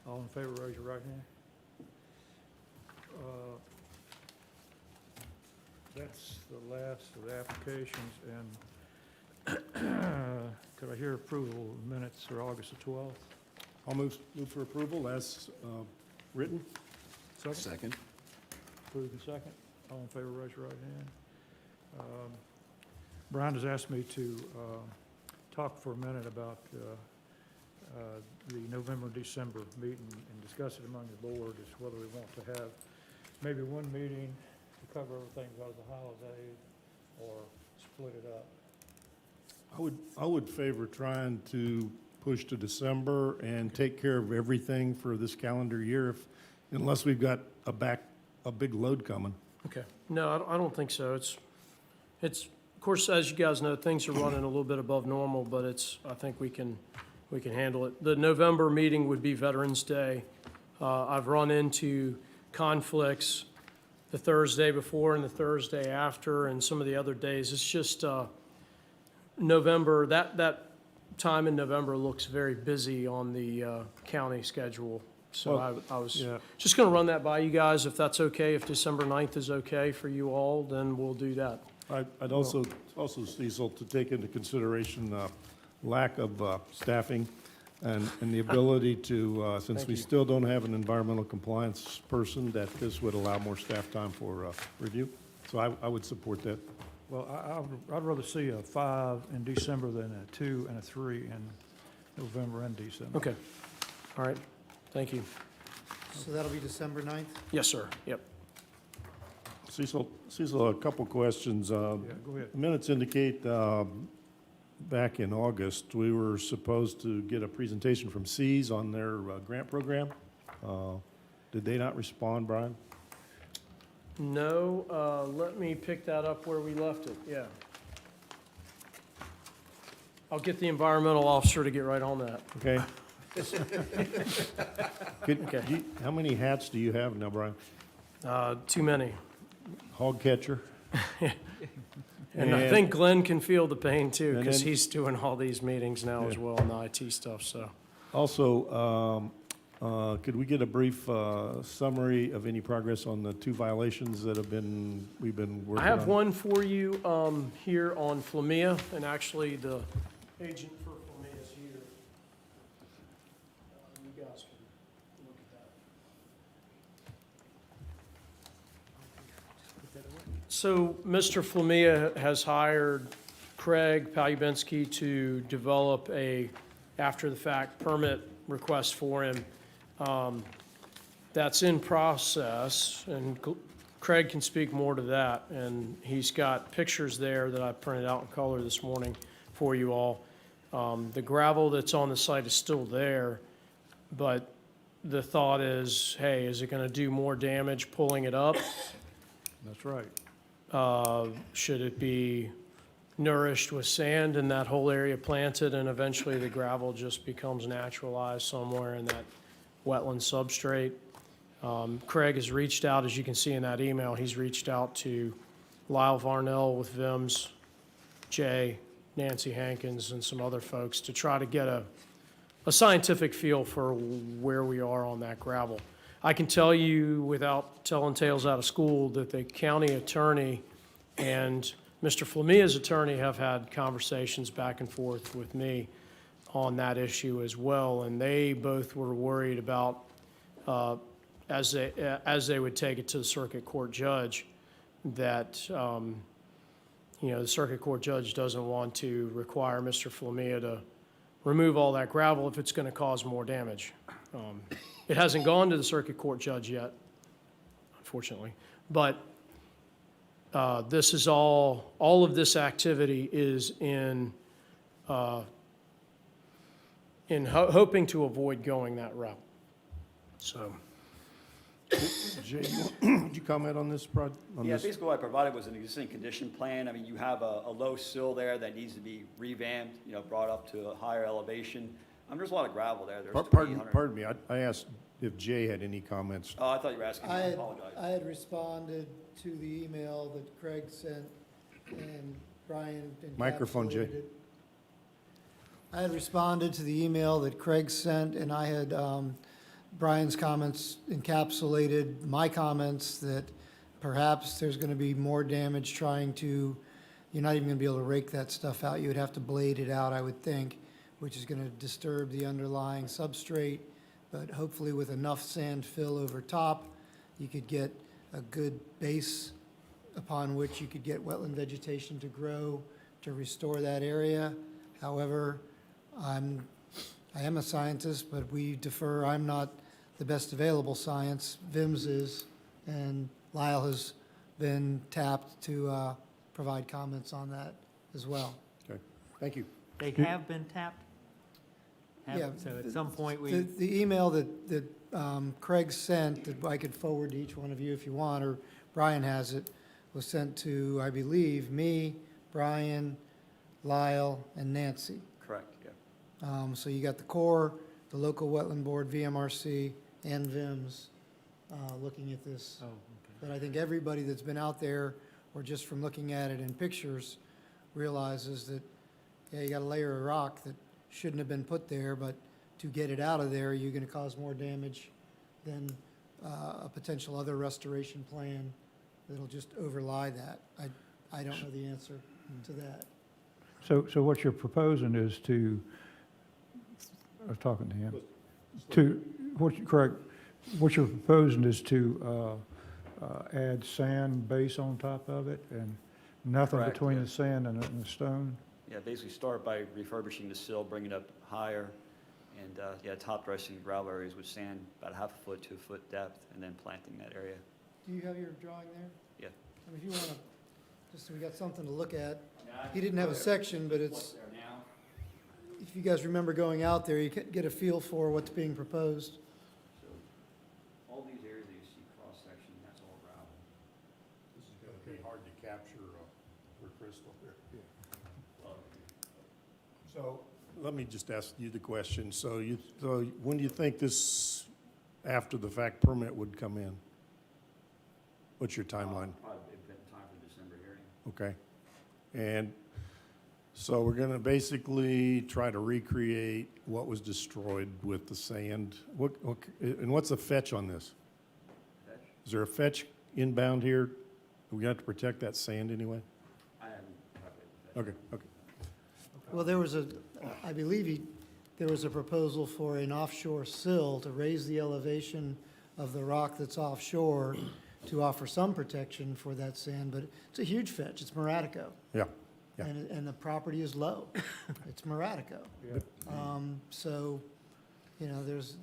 All in favor, raise your right hand. That's the last of the applications, and could I hear approval of minutes for August the 12th? I'll move for approval as written. Second? Approved and second. All in favor, raise your right hand. Brian has asked me to talk for a minute about the November and December meeting and discuss it among the board as whether we want to have maybe one meeting to cover everything about the holiday or split it up. I would favor trying to push to December and take care of everything for this calendar year, unless we've got a big load coming. Okay. No, I don't think so. It's, of course, as you guys know, things are running a little bit above normal, but I think we can handle it. The November meeting would be Veterans Day. I've run into conflicts the Thursday before and the Thursday after and some of the other days. It's just, November, that time in November looks very busy on the county schedule. So Well, I was yeah. just going to run that by you guys. If that's okay, if December 9th is okay for you all, then we'll do that. I'd also, Cecil, to take into consideration lack of staffing and the ability to, since Thank we you. still don't have an environmental compliance person, that this would allow more staff time for review. So I would support that. Well, I'd rather see a 5 in December than a 2 and a 3 in November and December. Okay. All right. Thank you. So that'll be December 9th? Yes, sir. Yep. Cecil, a couple questions. Yeah, go ahead. The minutes indicate back in August, we were supposed to get a presentation from Seas on their grant program. Did they not respond, Brian? No, let me pick that up where we left it. Yeah. I'll get the environmental officer to get right on that. Okay. Okay. How many hats do you have now, Brian? Too many. Hog catcher? And I think Glenn can feel the pain too, And because then- he's doing all these meetings now as Yeah. well, and the IT stuff, so. Also, could we get a brief summary of any progress on the 2 violations that we've been working on? I have one for you here on Flamia, and actually the agent for Flamia is here. You guys can look at that. So Mr. Flamia has hired Craig Palubinsky to develop a after-the-fact permit request for him. That's in process, and Craig can speak more to that. And he's got pictures there that I printed out in color this morning for you all. The gravel that's on the site is still there, but the thought is, hey, is it going to do more damage pulling it up? That's right. Should it be nourished with sand and that whole area planted, and eventually the gravel just becomes naturalized somewhere in that wetland substrate? Craig has reached out, as you can see in that email, he's reached out to Lyle Varnell with VIMS, Jay, Nancy Hankins, and some other folks to try to get a scientific feel for where we are on that gravel. I can tell you, without telling tales out of school, that the county attorney and Mr. Flamia's attorney have had conversations back and forth with me on that issue as well, and they both were worried about, as they would take it to the circuit court judge, that, the circuit court judge doesn't want to require Mr. Flamia to remove all that gravel if it's going to cause more damage. It hasn't gone to the circuit court judge yet, unfortunately, but this is all of this activity is in hoping to avoid going that route. So, Jay, would you comment on this Yeah, basically what I provided was an existing condition plan. I mean, you have a low sill there that needs to be revamped, you know, brought up to a higher elevation. There's a lot of gravel there. There's 300. Pardon me, I asked if Jay had any comments. Oh, I thought you were asking, I I apologize. had responded to the email that Craig sent and Brian Microphone, Jay. encapsulated it. I had responded to the email that Craig sent, and I had Brian's comments encapsulated my comments that perhaps there's going to be more damage trying to, you're not even going to be able to rake that stuff out. You would have to blade it out, I would think, which is going to disturb the underlying substrate. But hopefully with enough sand fill over top, you could get a good base upon which you could get wetland vegetation to grow to restore that area. However, I am a scientist, but we defer. I'm not the best available science. VIMS is, and Lyle has been tapped to provide comments on that as well. Okay, thank you. They have been tapped? Yeah, So at some point, The email that Craig sent, that I could forward to each one of you if you want, or Brian has it, was sent to, I believe, me, Brian, Lyle, and Nancy. Correct, yeah. So you got the Corps, the local Wetland Board, VMRC, and VIMS looking at this. oh, okay. But I think everybody that's been out there, or just from looking at it in pictures, realizes that, yeah, you got a layer of rock that shouldn't have been put there, but to get it out of there, you're gonna cause more damage than a potential other restoration plan that'll just overlie that. I don't know the answer to that. So what you're proposing is to, I was talking to him, correct, what you're proposing is to add sand base on top of it and nothing Correct, between yeah. the sand and the stone? Yeah, basically start by refurbishing the sill, bring it up higher, and, yeah, top dressing gravel areas with sand about 1/2 foot to 1 foot depth, and then planting that area. Do you have your drawing there? Yeah. I mean, if you wanna, just so we got something to look at. He didn't have a section, but it's, there now? if you guys remember going out there, you could get a feel for what's being proposed. So, all these areas that you see cross-section, that's all gravel. This is gonna be hard to capture for Crystal here. So, let me just ask you the question. So when do you think this after-the-fact permit would come in? What's your timeline? Probably a bit time for December hearing. Okay. And so we're going to basically try to recreate what was destroyed with the sand. And what's the fetch on this? Fetch? Is there a fetch inbound here? Are we going to have to protect that sand anyway? I haven't calculated the fetch. Okay. Well, I believe there was a proposal for an offshore sill to raise the elevation of the rock that's offshore to offer some protection for that sand, but it's a huge fetch. It's Moratico. Yeah. Yeah. And the property is low. It's Moratico. So, you know, there's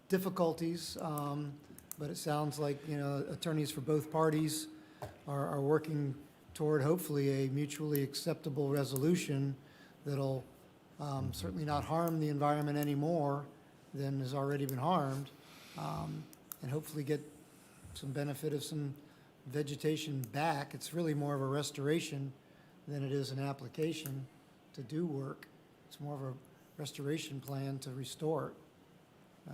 difficulties, but it sounds like, you know, attorneys for both parties are working toward hopefully a mutually acceptable resolution that'll certainly not harm the environment any more than has already been harmed, and hopefully get some benefit of some vegetation back. It's really more of a restoration than it is an application to do work. It's more of a restoration plan to restore it,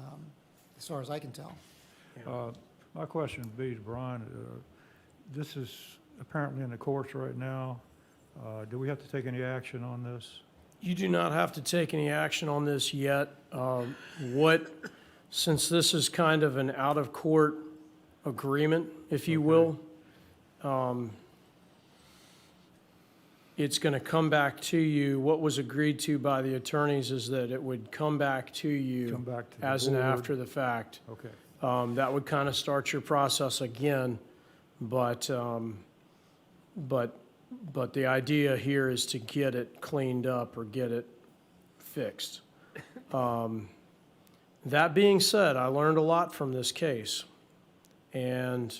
as far as I can tell. My question would be to Brian, this is apparently in the courts right now. Do we have to take any action on this? you do not have to take any action on this yet. Since this is kind of an out-of-court agreement, if you will, it's going to come back to you. What was agreed to by the attorneys is that it would come back to you Come back to the as an board? after the fact. Okay. That would kind of start your process again, but the idea here is to get it cleaned up or get it fixed. That being said, I learned a lot from this case, and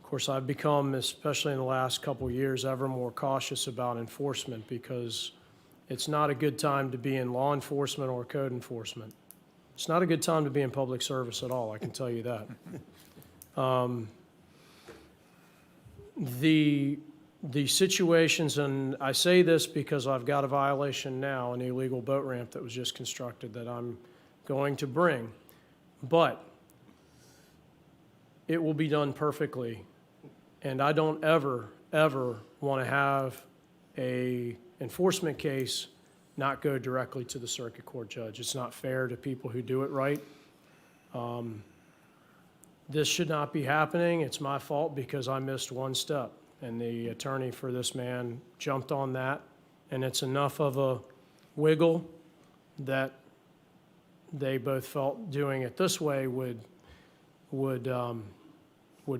course, I've become, especially in the last couple of years, ever more cautious about enforcement because it's not a good time to be in law enforcement or code enforcement. It's not a good time to be in public service at all, I can tell you that. The situations, and I say this because I've got a violation now, an illegal boat ramp that was just constructed that I'm going to bring, but it will be done perfectly. And I don't ever want to have a enforcement case not go directly to the circuit court judge. It's not fair to people who do it right. This should not be happening. It's my fault because I missed one step. And the attorney for this man jumped on that. And it's enough of a wiggle that they both felt doing it this way would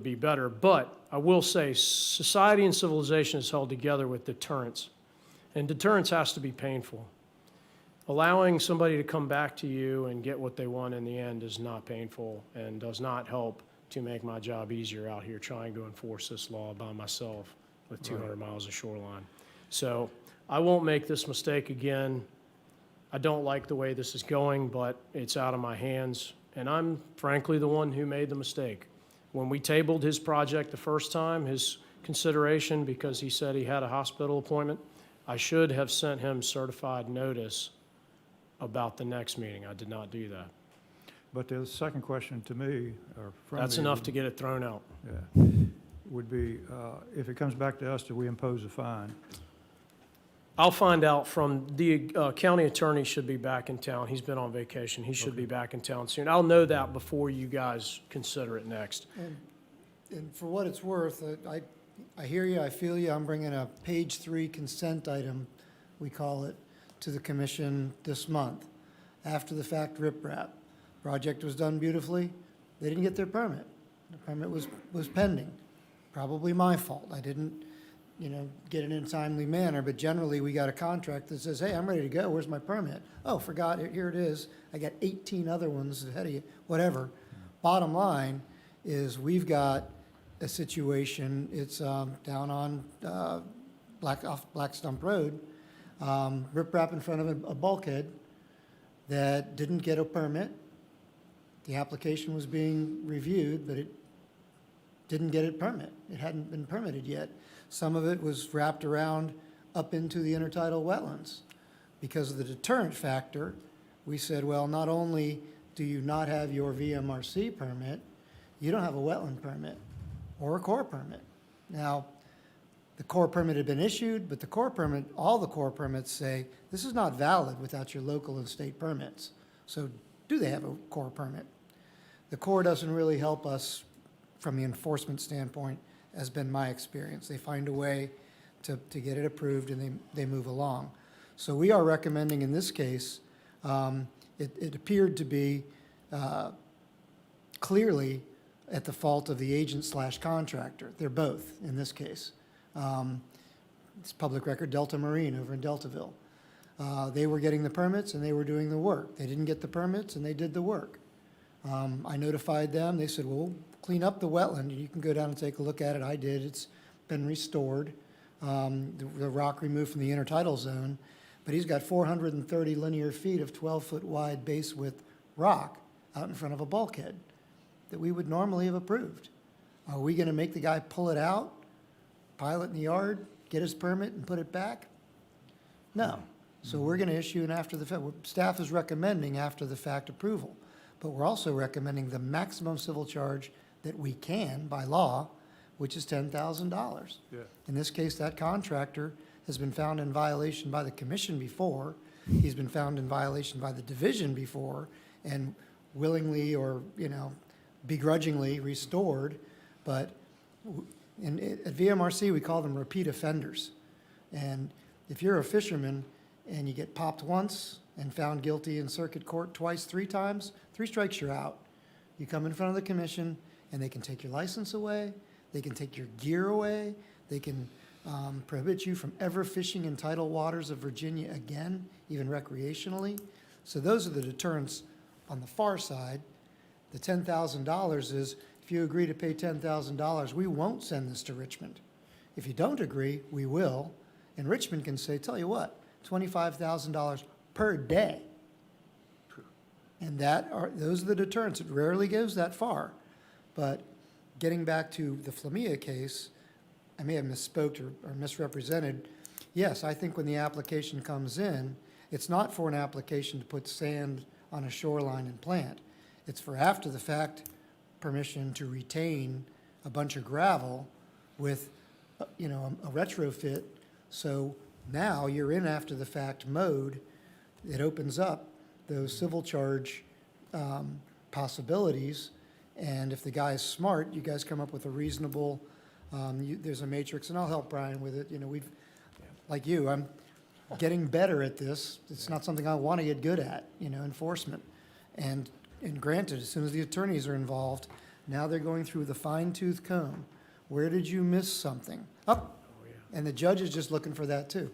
be better. But I will say, society and civilization is held together with deterrence. And deterrence has to be painful. Allowing somebody to come back to you and get what they want in the end is not painful and does not help to make my job easier out here trying to enforce this law by myself with 200 miles of shoreline. So I won't make this mistake again. I don't like the way this is going, but it's out of my hands. And I'm frankly the one who made the mistake. When we tabled his project the first time, his consideration, because he said he had a hospital appointment, I should have sent him certified notice about the next meeting. I did not do that. But the second question to me, or from That's me, enough to get it thrown out. yeah, would be, if it comes back to us, do we impose a fine? I'll find out from the county attorney should be back in town. He's been on vacation. He should be back in town soon. I'll know that before you guys consider it next. And for what it's worth, I hear you, I feel you. I'm bringing a page 3 consent item, we call it, to the commission this month. After the fact riprap. Project was done beautifully. They didn't get their permit. The permit was pending. Probably my fault. I didn't, get it in a timely manner, but generally we got a contract that says, hey, I'm ready to go. Where's my permit? Oh, forgot it. Here it is. I got 18 other ones ahead of you, whatever. Bottom line is we've got a situation, it's down on Black Stump Road, riprap in front of a bulkhead that didn't get a permit. The application was being reviewed, but it didn't get a permit. It hadn't been permitted yet. Some of it was wrapped around up into the intertidal wetlands. Because of the deterrent factor, we said, well, not only do you not have your VMRC permit, you don't have a wetland permit or a core permit. Now, the core permit had been issued, but the core permit, all the core permits say, this is not valid without your local and state permits. So do they have a core permit? The core doesn't really help us from the enforcement standpoint, has been my experience. They find a way to get it approved and they move along. So we are recommending in this case, it appeared to be clearly at the fault of the agent/contractor. They're both in this case. It's public record, Delta Marine over in Deltaville. They were getting the permits and they were doing the work. They didn't get the permits and they did the work. I notified them. They said, well, we'll clean up the wetland. You can go down and take a look at it. I did. It's been restored. The rock removed from the intertidal zone. But he's got 430 linear feet of 12-foot wide base width rock out in front of a bulkhead that we would normally have approved. Are we going to make the guy pull it out, pile it in the yard, get his permit and put it back? No. So we're going to issue an after the fact. Staff is recommending after the fact approval. But we're also recommending the maximum civil charge that we can by law, which is $10,000. Yeah. In this case, that contractor has been found in violation by the commission before. He's been found in violation by the division before and willingly or, begrudgingly restored. But at VMRC, we call them repeat offenders. And if you're a fisherman and you get popped once and found guilty in circuit court twice, 3 times, 3 strikes, you're out. You come in front of the commission, and they can take your license away, they can take your gear away, they can prohibit you from ever fishing in tidal waters of Virginia again, even recreationally. So those are the deterrents on the far side. The $10,000 is, if if you agree to pay $10,000, we won't send this to Richmond. If you don't agree, we will. And Richmond can say, tell you what, $25,000 per day. And those are the deterrents. It rarely goes that far. But getting back to the Flamia case, I may have misspoke or misrepresented. Yes, I think when the application comes in, it's not for an application to put sand on a shoreline and plant. It's for after the fact permission to retain a bunch of gravel with, a retrofit. So now you're in after the fact mode. It opens up those civil charge possibilities. And if the guy's smart, you guys come up with a reasonable, there's a matrix, and I'll help Brian with it. Like you, I'm getting better at this. It's not something I want to get good at, enforcement. And granted, as soon as the attorneys are involved, now they're going through the fine-tooth comb. Where did you miss something? Up. And the judge is just looking for that too.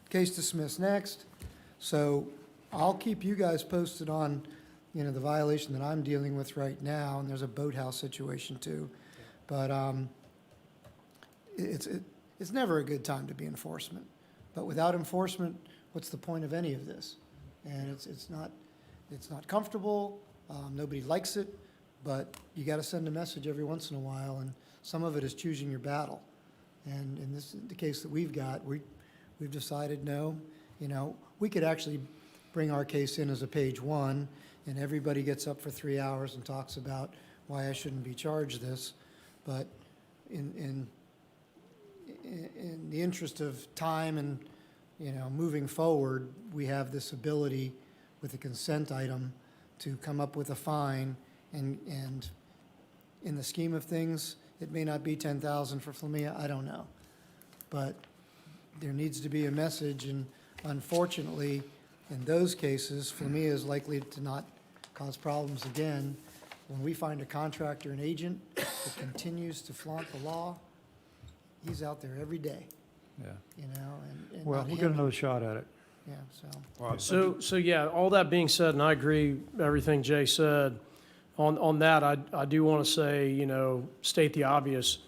Case dismissed next. So I'll keep you guys posted on, the violation that I'm dealing with right now, and there's a boathouse situation too. But it's never a good time to be enforcement. But without enforcement, what's the point of any of this? And it's not comfortable. Nobody likes it, but you got to send a message every once in a while, and some of it is choosing your battle. And in the case that we've got, we've decided no. We could actually bring our case in as a page 1, and everybody gets up for 3 hours and talks about why I shouldn't be charged this. But in the interest of time and, moving forward, we have this ability with a consent item to come up with a fine, and in the scheme of things, it may not be 10,000 for Flamia, I don't know. But there needs to be a message, and unfortunately, in those cases, Flamia is likely to not cause problems again. When we find a contractor and agent that continues to flaunt the law, he's out there every day, Yeah. and Well, not we'll get him. another shot at it. Yeah, so. So yeah, all that being said, and I agree everything Jay said, on that, I do want to say, state the obvious.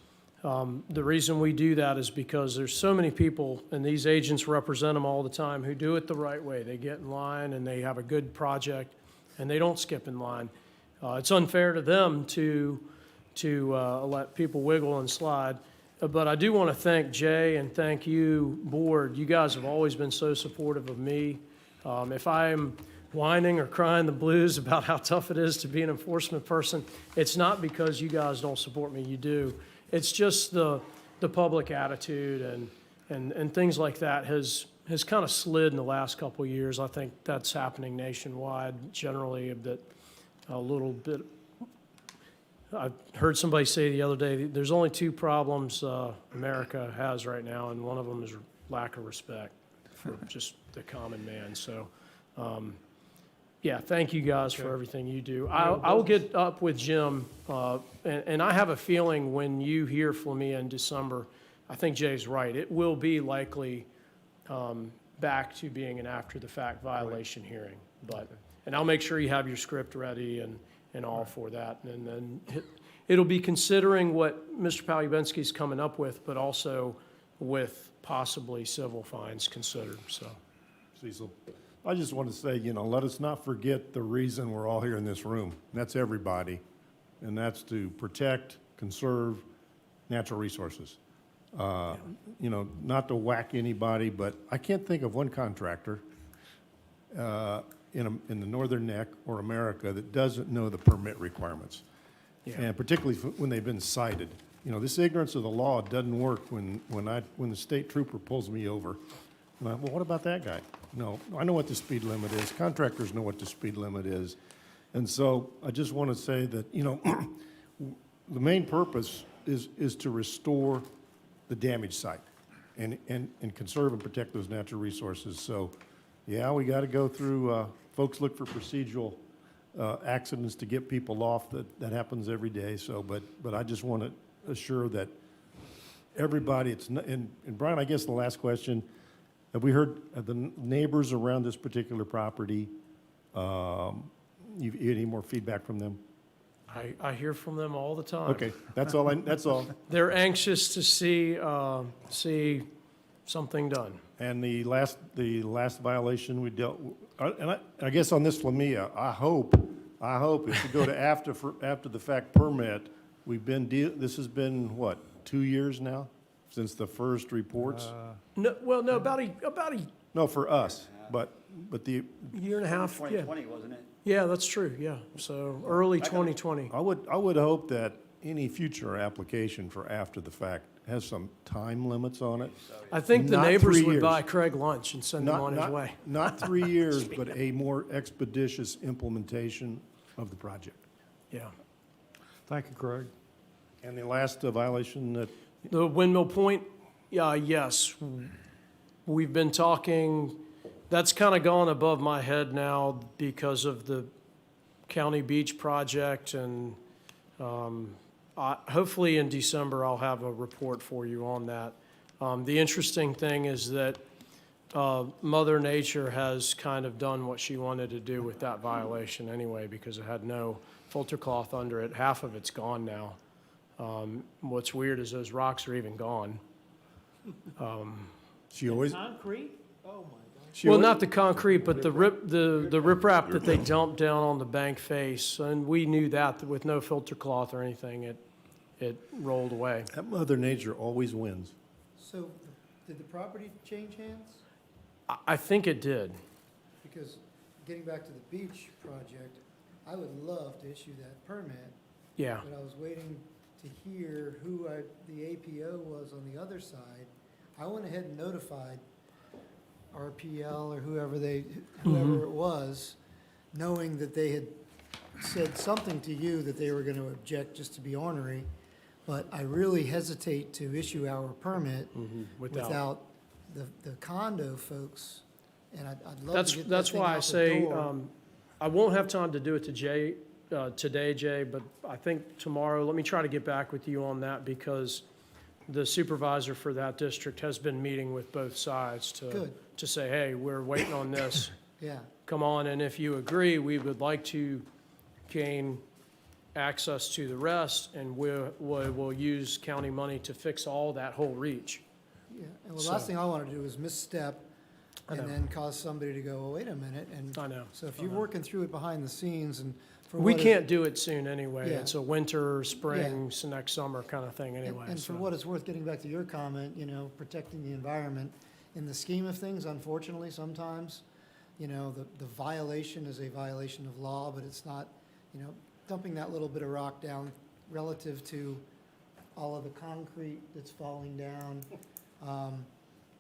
The reason we do that is because there's so many people, and these agents represent them all the time, who do it the right way. They get in line and they have a good project, and they don't skip in line. It's unfair to them to let people wiggle and slide. But I do want to thank Jay and thank you, board. You guys have always been so supportive of me. If I'm whining or crying the blues about how tough it is to be an enforcement person, it's not because you guys don't support me, you do. It's just the public attitude and things like that has kind of slid in the last couple of years. I think that's happening nationwide generally, a little bit. I heard somebody say the other day, there's only 2 problems America has right now, and one of them is lack of respect for just the common man. So, yeah, thank you guys for everything you do. I'll get up with Jim, and I have a feeling when you hear Flamia in December, I think Jay's right. It will be likely back to being an after-the-fact violation hearing. And I'll make sure you have your script ready and all for that. And then it'll be considering what Mr. Palubinsky's coming up with, but also with possibly civil fines considered, so. Cecil, I just want to say, let us not forget the reason we're all here in this room. And that's everybody. And that's to protect, conserve natural resources. Not to whack anybody, but I can't think of one contractor in the Northern Neck or America that doesn't know the permit requirements. Yeah. And particularly when they've been cited. This ignorance of the law doesn't work when the state trooper pulls me over. And well, what about that guy? No, I know what the speed limit is. Contractors know what the speed limit is. And so I just want to say that, the main purpose is to restore the damaged site and conserve and protect those natural resources. So, yeah, we got to go through, folks look for procedural accidents to get people off. That happens every day. So, but I just want to assure that everybody, and Brian, I guess the last question, have we heard the neighbors around this particular property, you any more feedback from them? I hear from them all the time. Okay, that's all that's all. They're anxious to see something done. And the last violation we dealt, and I guess on this Lamia, I hope if we go to after the fact permit, this has been, what, 2 years now? Since the first reports? No, well, no, about a No, for us, but the, year and a half, yeah. 2020, wasn't it? Yeah, that's true, yeah. So early 2020. I would hope that any future application for after the fact has some time limits on it. I think the Not neighbors 3 would years. buy Craig lunch and send him Not- on his not- way. Not 3 years, but a more expeditious implementation of the project. Yeah. Thank you, Craig. And the last violation that, The Windmill Point, yes. We've been talking, that's kind of gone above my head now because of the County Beach project, and hopefully in December I'll have a report for you on that. The interesting thing is that Mother Nature has kind of done what she wanted to do with that violation anyway, because it had no filter cloth under it. Half of it's gone now. What's weird is those rocks are even gone. she always, Concrete? Oh, my God. she Well, always- not the concrete, but the riprap that they dumped down on the bank face, and we knew that with no filter cloth or anything, it rolled away. that Mother Nature always wins. So, did the property change hands? I think it did. Because getting back to the beach project, I would love to issue that permit, Yeah. but I was waiting to hear who the APO was on the other side. I went ahead and notified RPL or whoever it was, knowing that they had said something to you that they were going to object just to be ornery. But I really hesitate to issue our permit without the condo folks, and I'd love to get that That's thing why I out the say, door. I won't have time to do it today, Jay, but I think tomorrow, let me try to get back with you on that, because the supervisor for that district has been meeting with both sides Good. to say, hey, we're waiting on this. Yeah, Come on, and if you agree, we would like to gain access to the rest, and we'll use county money to fix all that whole reach. yeah. And the So- last thing I want to do is misstep I and know. then cause somebody to go, oh, wait a minute, and I know. so if you're working through it behind the scenes and for We what it- can't do it soon anyway. Yeah. It's a winter, spring, next summer kind of thing anyway. And for so. what it's worth, getting back to your comment, protecting the environment, in the scheme of things, unfortunately, sometimes, the violation is a violation of law, but it's not, dumping that little bit of rock down relative to all of the concrete that's falling down. I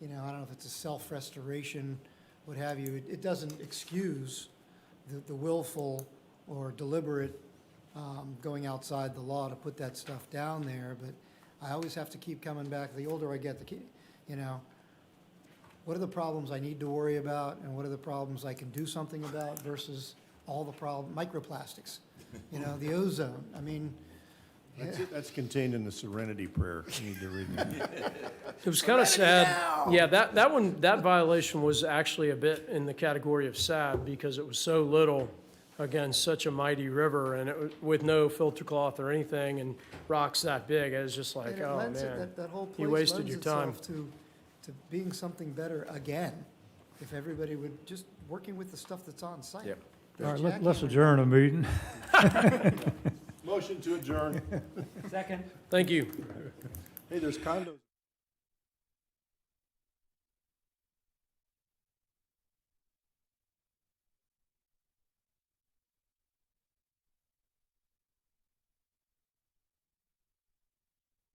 don't know if it's a self-restoration, what have you. It doesn't excuse the willful or deliberate going outside the law to put that stuff down there, but I always have to keep coming back. The older I get, what are the problems I need to worry about, and what are the problems I can do something about versus all the microplastics, the ozone. I mean, That's contained in the Serenity Prayer. You need to read that. It was kind of sad. Yeah, that violation was actually a bit in the category of sad, because it was so little against such a mighty river, and with no filter cloth or anything, and rocks that big. It was just like, and it oh, lends it- man. that whole you place wasted lends your time. itself to being something better again, if everybody would just working with the stuff that's on site. Yep. All right, Jack let's Hammer. adjourn a meeting. Motion to adjourn. Second? Thank you. Hey, there's condos.